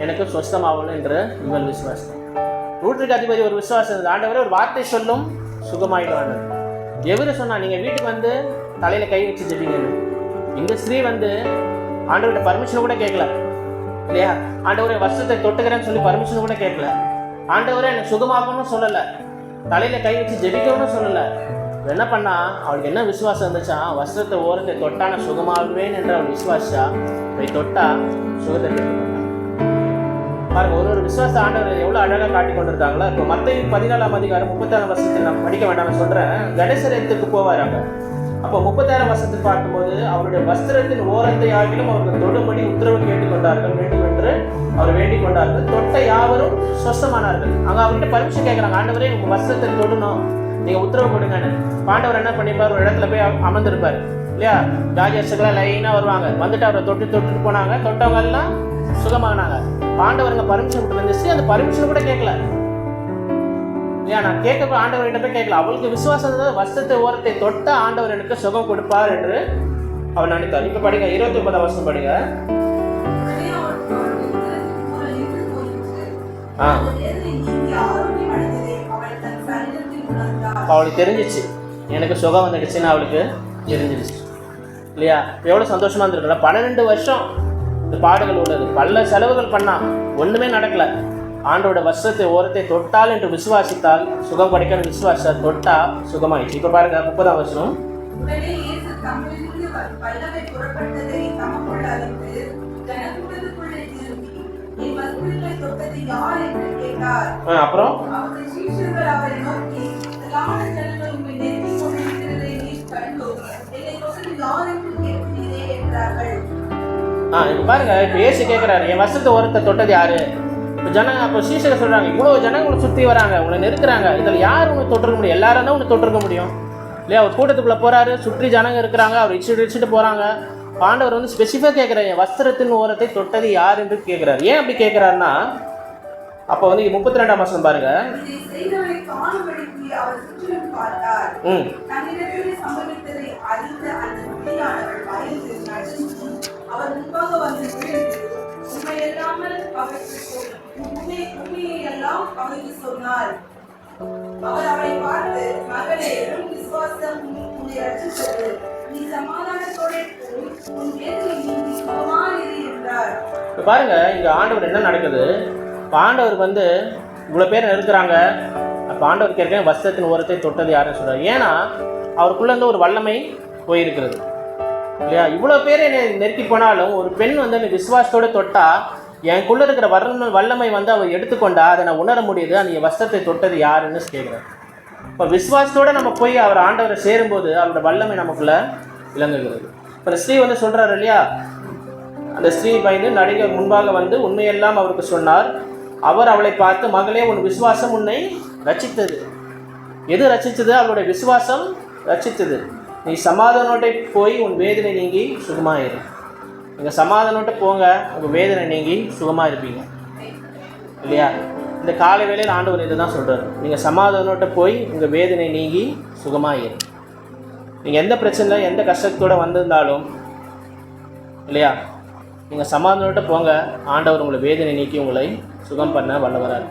எனக்கு சொஸ்தமாகணும் என்று இவள் விசுவாசம். 100க்கு அதிபதி ஒரு விசுவாசம் இருந்தது. ஆண்டவரே ஒரு வார்த்தை சொல்லும் சுகமாயிடுவான்னு. எவரு சொன்னா நீங்க வீட்டுக்கு வந்து தலையில கை வச்சு ஜெபிங்கன்னு? இந்த ஸ்ரீ வந்து ஆண்டவர்கிட்ட பர்மிஷன் கூட கேட்கல இல்லையா? ஆண்டவரே வஸ்திரத்தை தொட்டுக்கிறேன்னு சொல்லி பர்மிஷன் கூட கேட்கல. ஆண்டவரே எனக்கு சுகமாகணும்னு சொல்லலை, தலையில கை வச்சு ஜெபிக்கணும்னு சொல்லலை. என்ன பண்ணா, அவளுக்கு என்ன விசுவாசம் இருந்துச்சா, வஸ்திரத்தை ஓரத்தை தொட்டான சுகமாகுவேன் என்று அவள் விசுவாசா அதை தொட்டா சுகத்தை பெற்றுக்கொண்டாள். பாருங்க, ஒரு விசுவாச ஆண்டவர் எவ்வளோ அழகாக காட்டி கொண்டிருக்காங்களா. இப்போ மத்தேயு 14ஆம் அதிகாரம் 36ஆம் வசனத்தில் நான் படிக்க வேண்டாம்னு சொல்கிறேன். கணேசரத்துக்கு போவாராங்க. அப்போ 36ஆம் வசனத்தில் பார்க்கும்போது அவருடைய வஸ்திரத்தின் ஓரத்தை ஆகிலும் அவர்கள் தொடும்படி உத்தரவு கேட்டுக்கொண்டார்கள், வேண்டும் என்று அவர் வேண்டிக் கொண்டார்கள். தொட்ட யாவரும் சொஸ்தமானார்கள். அங்கே அவர்கிட்ட பர்மிஷன் கேட்குறாங்க, ஆண்டவரே உங்கள் வஸ்திரத்தை தொடணும், நீங்கள் உத்தரவு கொடுங்கன்னு. ஆண்டவர் என்ன பண்ணிப்பார், ஒரு இடத்துல போய் அமர்ந்திருப்பார் இல்லையா? ராஜர்ஸுக்கெல்லாம் லைனாக வருவாங்க, வந்துட்டு அவரை தொட்டுட்டு போனாங்க, தொட்டவங்க எல்லாம் சுகமானாங்க. ஆண்டவருங்க பர்மிஷன் கொடுத்துருந்துச்சு, அந்த பர்மிஷன் கூட கேட்கல இல்லையா? நான் கேட்க ஆண்டவர்கிட்ட போய் கேட்கல. அவளுக்கு விசுவாசம் இருந்தது, வஸ்திரத்தை ஓரத்தை தொட்ட ஆண்டவர் எனக்கு சுகம் கொடுப்பார் என்று அவர் நினைத்தார். இப்ப படிங்க, 29ஆம் வசனம் படிங்க. அவளுக்கு தெரிஞ்சிச்சு எனக்கு சுகம் வந்துடுச்சுன்னு அவளுக்கு தெரிஞ்சிடுச்சு இல்லையா? எவ்வளவு சந்தோஷமா இருந்திருக்கல. 12 வருஷம் இந்த பாடுகள் உள்ளது, பல செலவுகள் பண்ணா, ஒண்ணுமே நடக்கல. ஆண்டோட வஸ்திரத்தை ஓரத்தை தொட்டால் என்று விசுவாசித்தால் சுகம் கிடைக்கணும், விசுவாச தொட்டா சுகமாயிடுச்சு. இப்ப பாருங்க 30ஆம் வசனம். அப்புறம் இப்ப பாருங்க, இப்ப இயேசு கேட்கிறாரு, என் வஸ்திரத்தை ஓரத்தை தொட்டது யாரு? ஜனங்க அப்போ சீசரை சொல்றாங்க, இவ்வளவு ஜனங்க உங்களை சுற்றி வராங்க, உங்களை நெருக்கிறாங்க, இதில் யார் உங்களை தொட்டிருக்க முடியும்? எல்லாரும் தான் உங்களை தொட்டிருக்க முடியும் இல்லையா? ஒரு கூட்டத்துக்குள்ள போறாரு, சுற்றி ஜனங்க இருக்கிறாங்க, அவர் இடிச்சுட்டு போறாங்க. ஆண்டவர் வந்து ஸ்பெசிஃபிக்காக கேட்குறாரு, என் வஸ்திரத்தின் ஓரத்தை தொட்டது யார் என்று கேட்கிறாரு. ஏன் அப்படி கேட்கிறாருன்னா, அப்போ வந்து 32ஆம் வசனம் பாருங்க. அவர் அவரை பார்த்து, மகளே, உன் விசுவாசம் உன்னை ரட்சித்தது, நீ சமாதானத்தோடு உன் வேதனை நீங்கி சுகமாயிரு என்றார். இப்போ பாருங்க, இங்க ஆண்டவர் என்ன நடக்குது? இப்போ ஆண்டவர் வந்து இவ்வளோ பேர் இருக்கிறாங்க. அப்போ ஆண்டவர் கேட்க வஸ்திரத்தின் ஓரத்தை தொட்டது யாருன்னு சொல்றாரு. ஏன்னா அவருக்குள்ளேருந்து ஒரு வல்லமை போயிருக்கிறது இல்லையா? இவ்வளோ பேர் என்னை நெருக்கி போனாலும் ஒரு பெண் வந்து என்னை விசுவாசத்தோடு தொட்டா, எனக்குள்ளே இருக்கிற வல்லமை வந்து அவர் எடுத்துக்கொண்டா, அதை நான் உணர முடியுது. அந்த வஸ்திரத்தை தொட்டது யாருன்னு கேட்குறாரு. இப்போ விசுவாசத்தோடு நம்ம போய் அவர் ஆண்டவரை சேரும்போது அவரோட வல்லமை நமக்குள்ள விளங்குகிறது. இப்போ ஸ்ரீ வந்து சொல்கிறாரு இல்லையா, அந்த ஸ்ரீ பயந்து நடிகர் முன்பாக வந்து உண்மையெல்லாம் அவருக்கு சொன்னார். அவர் அவளை பார்த்து, மகளே, உன் விசுவாசம் உன்னை ரட்சித்தது. எது ரட்சித்தது? அவளுடைய விசுவாசம் ரட்சித்தது. நீ சமாதானோட்டை போய் உன் வேதனை நீங்கி சுகமாயிரு. நீங்கள் சமாதானோட்ட போங்க, உங்கள் வேதனை நீங்கி சுகமாக இருப்பீங்க இல்லையா? இந்த காலை வேளையில் ஆண்டவர் இதை தான் சொல்கிறார், நீங்கள் சமாதானோட்ட போய் உங்கள் வேதனை நீங்கி சுகமாயிரு. நீங்கள் எந்த பிரச்சனை எந்த கஷ்டத்தோடு வந்திருந்தாலும் இல்லையா, நீங்கள் சமாதானோட்ட போங்க, ஆண்டவர் உங்களை வேதனை நீக்கி உங்களை சுகம் பண்ண வல்லவரார்.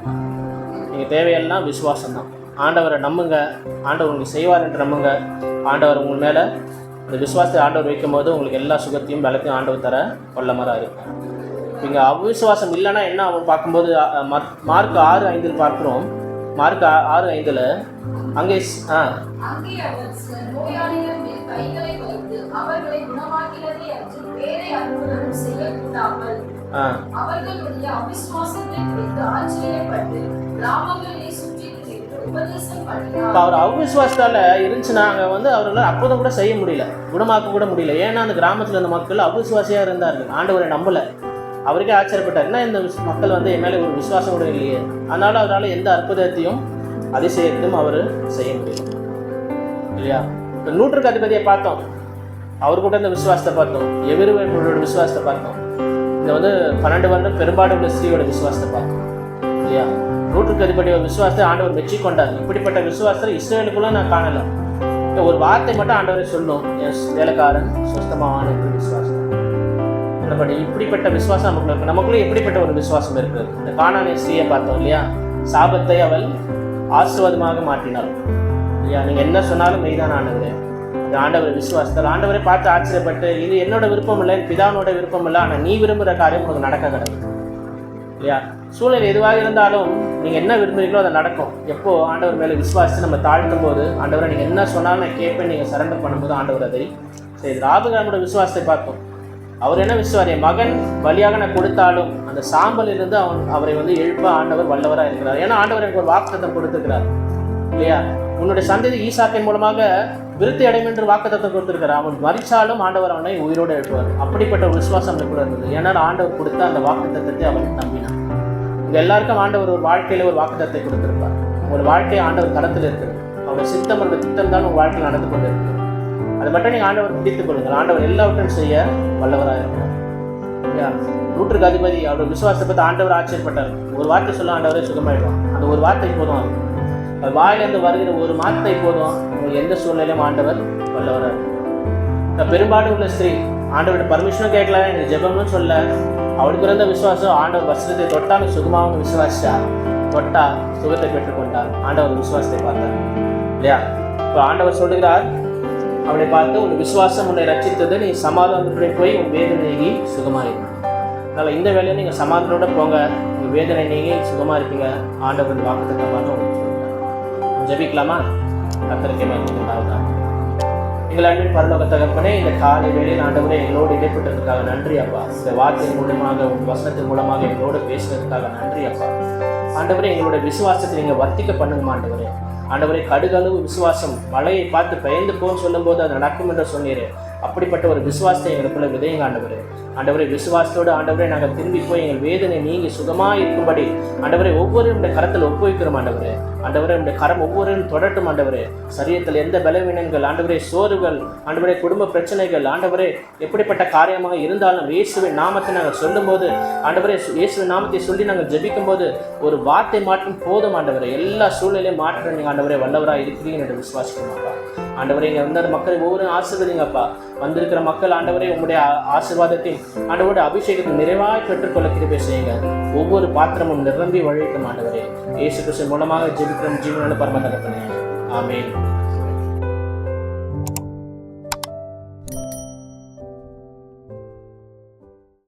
நீங்கள் தேவையெல்லாம் விசுவாசம் தான். ஆண்டவரை நம்புங்க, ஆண்டவர் உங்களுக்கு செய்வார் என்று நம்புங்க. ஆண்டவர் உங்கள் மேலே இந்த விசுவாசத்தை ஆண்டவர் வைக்கும் போது உங்களுக்கு எல்லா சுகத்தையும் பலத்தையும் ஆண்டவர் தர வல்லமராக இருக்கும். இங்கே அவிசுவாசம் இல்லைன்னா என்ன அவன் பார்க்கும்போது மார்க் 6:5 பார்க்குறோம். மார்க் 6:5 அங்கே அவர் அவிசுவாசத்தால் இருந்துச்சுன்னா அங்கே வந்து அவர்களால் அற்புதம் கூட செய்ய முடியல, குணமாக்க கூட முடியல. ஏன்னா அந்த கிராமத்தில் இருந்த மக்கள் அவிசுவாசியாக இருந்தார்கள், ஆண்டவரை நம்பலை. அவருக்கே ஆச்சரியப்பட்டார், என்ன இந்த மக்கள் வந்து என் மேலே ஒரு விசுவாசம் கூட இல்லையே. அதனால அவரால் எந்த அற்புதத்தையும் அதிசயத்தையும் அவர் செய்ய முடியும் இல்லையா? இப்போ 100க்கு அதிபதியை பார்த்தோம், அவரு கூட இந்த விசுவாசத்தை பார்த்தோம், எவரோட விசுவாசத்தை பார்த்தோம். இந்த வந்து 12 வருடம் பெரும்பாடு உள்ள ஸ்ரீயோட விசுவாசத்தை பார்த்தோம் இல்லையா? நூற்றுக்கு அதிபதி ஒரு விசுவாசத்தை ஆண்டவர் மெச்சிக்கொண்டார். இப்படிப்பட்ட விசுவாசத்தை இஸ்ரேலுக்குள்ள நான் காணல. ஒரு வார்த்தை மட்டும் ஆண்டவரை சொல்லும், எஸ் வேலைக்காரன் சொஸ்தமான விசுவாசம். நம்மளுடைய இப்படிப்பட்ட விசுவாசம் நமக்குள்ள இருக்கு. நமக்குள்ள எப்படிப்பட்ட ஒரு விசுவாசம் இருக்குது? இந்த கானானிய ஸ்திரியை பார்த்தோம் இல்லையா, சாபத்தை அவள் ஆசீர்வாதமாக மாற்றினாள் இல்லையா. நீங்க என்ன சொன்னாலும் மெய்தான் ஆண்டவரே, இந்த ஆண்டவர் விசுவாசத்தால் ஆண்டவரை பார்த்து ஆச்சரியப்பட்டு, இது என்னோட விருப்பம் இல்லை, என் பிதாவோட விருப்பம் இல்லை, ஆனால் நீ விரும்புகிற காரியம் உங்களுக்கு நடக்க கிடக்கு இல்லையா. சூழ்நிலை எதுவாக இருந்தாலும் நீங்கள் என்ன விரும்புகிறீங்களோ அதை நடக்கும். எப்போ ஆண்டவர் மேலே விசுவாசித்து நம்ம தாழ்த்தும் போது, ஆண்டவரை நீங்கள் என்ன சொன்னாலும் நான் கேட்பேன், நீங்கள் சரண்டர் பண்ணும்போது ஆண்டவர் அதை செய்து. ஆபிரகாமோட விசுவாசத்தை பார்த்தோம். அவர் என்ன விசுவாரி, மகன் வழியாக நான் கொடுத்தாலும் அந்த சாம்பலிலிருந்து அவரை வந்து எழுப்ப ஆண்டவர் வல்லவராக இருக்கிறார். ஏன்னா ஆண்டவர் எனக்கு ஒரு வாக்குத்தத்தம் கொடுத்துருக்கிறார் இல்லையா. உன்னுடைய சந்ததி ஈசாக்கின் மூலமாக விருத்தி அடையும் என்று வாக்குத்தத்தம் கொடுத்துருக்கிறார். அவன் மரிச்சாலும் ஆண்டவர் அவனை உயிரோடு எழுப்புவார். அப்படிப்பட்ட ஒரு விசுவாசம் கூட இருந்தது. ஏன்னா ஆண்டவர் கொடுத்த அந்த வாக்குத்தத்தத்தை அவன் நம்பினான். இங்கே எல்லாருக்கும் ஆண்டவர் ஒரு வாழ்க்கையில் ஒரு வாக்குத்தத்தை கொடுத்திருப்பார். ஒரு வாழ்க்கை ஆண்டவர் தளத்தில் இருக்கிறது. அவருடைய சித்தம், அவருடைய திட்டம் தான் உங்கள் வாழ்க்கையில் நடந்து கொண்டு இருக்கிறது. அதை மட்டும் நீங்கள் ஆண்டவர் பிடித்துக் கொள்ளுங்கள். ஆண்டவர் எல்லாவற்றையும் செய்ய வல்லவராக இருக்கிறார் இல்லையா. நூற்றுக்கு அதிபதி அவருடைய விசுவாசத்தை பற்றி ஆண்டவர் ஆச்சரியப்பட்டார். ஒரு வார்த்தை சொல்ல ஆண்டவரே சுகமாயிடுவான். அந்த ஒரு வார்த்தை போதும். அது வாயிலிருந்து வருகிற ஒரு வார்த்தை போதும், உங்களுக்கு எந்த சூழ்நிலையும் ஆண்டவர் வல்லவராக இருக்கிறார். பெரும்பாலும் உள்ள ஸ்திரீ ஆண்டவர்கிட்ட பர்மிஷனும் கேட்கல, எனக்கு ஜெபம்னு சொல்ல, அவளுக்கு இருந்த விசுவாசம் ஆண்டவர் வசனத்தை தொட்டாலும் சுகமாகவும் விசுவாசிச்சா, தொட்டா சுகத்தை பெற்றுக்கொண்டார். ஆண்டவர் விசுவாசத்தை பார்த்தார் இல்லையா. இப்போ ஆண்டவர் சொல்லுகிறார், அவளை பார்த்து, உன் விசுவாசம் உன்னை ரட்சித்தது, நீ சமாதானத்துடைய போய் உன் வேதனை நீங்கி சுகமாயிருக்கும். அதனால் இந்த வேலையை நீங்கள் சமாதானத்தோட போங்க, உங்கள் வேதனை நீங்கி சுகமாக இருப்பீங்க. ஆண்டவர் வாக்குத்தத்தமாக உங்களுக்கு சொல்லுங்கள். ஜெபிக்கலாமா? கர்த்தருக்கே மகிமை உண்டாவதாக. எங்கள் அன்பின் பரலோக தகப்பனே, இந்த காலை வேளையில் ஆண்டவரே எங்களோடு இடைப்பட்டதுக்காக நன்றி அப்பா. இந்த வார்த்தையின் மூலமாக, உங்கள் வசனத்தின் மூலமாக எங்களோடு பேசுறதுக்காக நன்றி அப்பா. ஆண்டவரே, எங்களுடைய விசுவாசத்தை நீங்கள் வர்த்திக்க பண்ணுங்க ஆண்டவரே. ஆண்டவரே, கடுகளவு விசுவாசம் மழையை பார்த்து பயந்து போன்னு சொல்லும்போது அது நடக்கும் என்று சொன்னீரே, அப்படிப்பட்ட ஒரு விசுவாசத்தை எங்களுக்குள்ள விதையுங்க ஆண்டவரே. ஆண்டவரே, விசுவாசத்தோடு ஆண்டவரே நாங்கள் திரும்பி போய் எங்கள் வேதனை நீங்கி சுகமாக இருக்கும்படி ஆண்டவரே ஒவ்வொருடைய கரத்தில் ஒப்புவிக்கிறோம் ஆண்டவரே. ஆண்டவரே, உடைய கரம் ஒவ்வொருவரும் தொடட்டும் ஆண்டவரே. சரீரத்தில் எந்த பலவீனங்கள் ஆண்டவரே, சோர்வுகள் ஆண்டவரே, குடும்ப பிரச்சனைகள் ஆண்டவரே, எப்படிப்பட்ட காரியமாக இருந்தாலும் இயேசுவின் நாமத்தை நாங்கள் சொல்லும்போது ஆண்டவரே, இயேசுவின் நாமத்தை சொல்லி நாங்கள் ஜெபிக்கும் போது ஒரு வார்த்தை மாற்றும் போதும் ஆண்டவரே, எல்லா சூழ்நிலையும் மாற்ற நீங்கள் ஆண்டவரே வல்லவராக இருக்கிறீங்க என்று விசுவாசிக்கணும்ப்பா. ஆண்டவரே, இங்கே வந்த மக்களை ஒவ்வொரு ஆசீர்வதிங்கப்பா. வந்திருக்கிற மக்கள் ஆண்டவரே உங்களுடைய ஆசீர்வாதத்தையும் ஆண்டவருடைய அபிஷேகத்தை நிறைவாய் பெற்றுக்கொள்ள கிருபை செய்யுங்க. ஒவ்வொரு பாத்திரமும் நிரம்பி வழிக்கும் ஆண்டவரே. இயேசு கிறிஸ்து மூலமாக ஜெபிக்கிறோம் ஜீவனுள்ள பரம தகப்பனே. ஆமென்.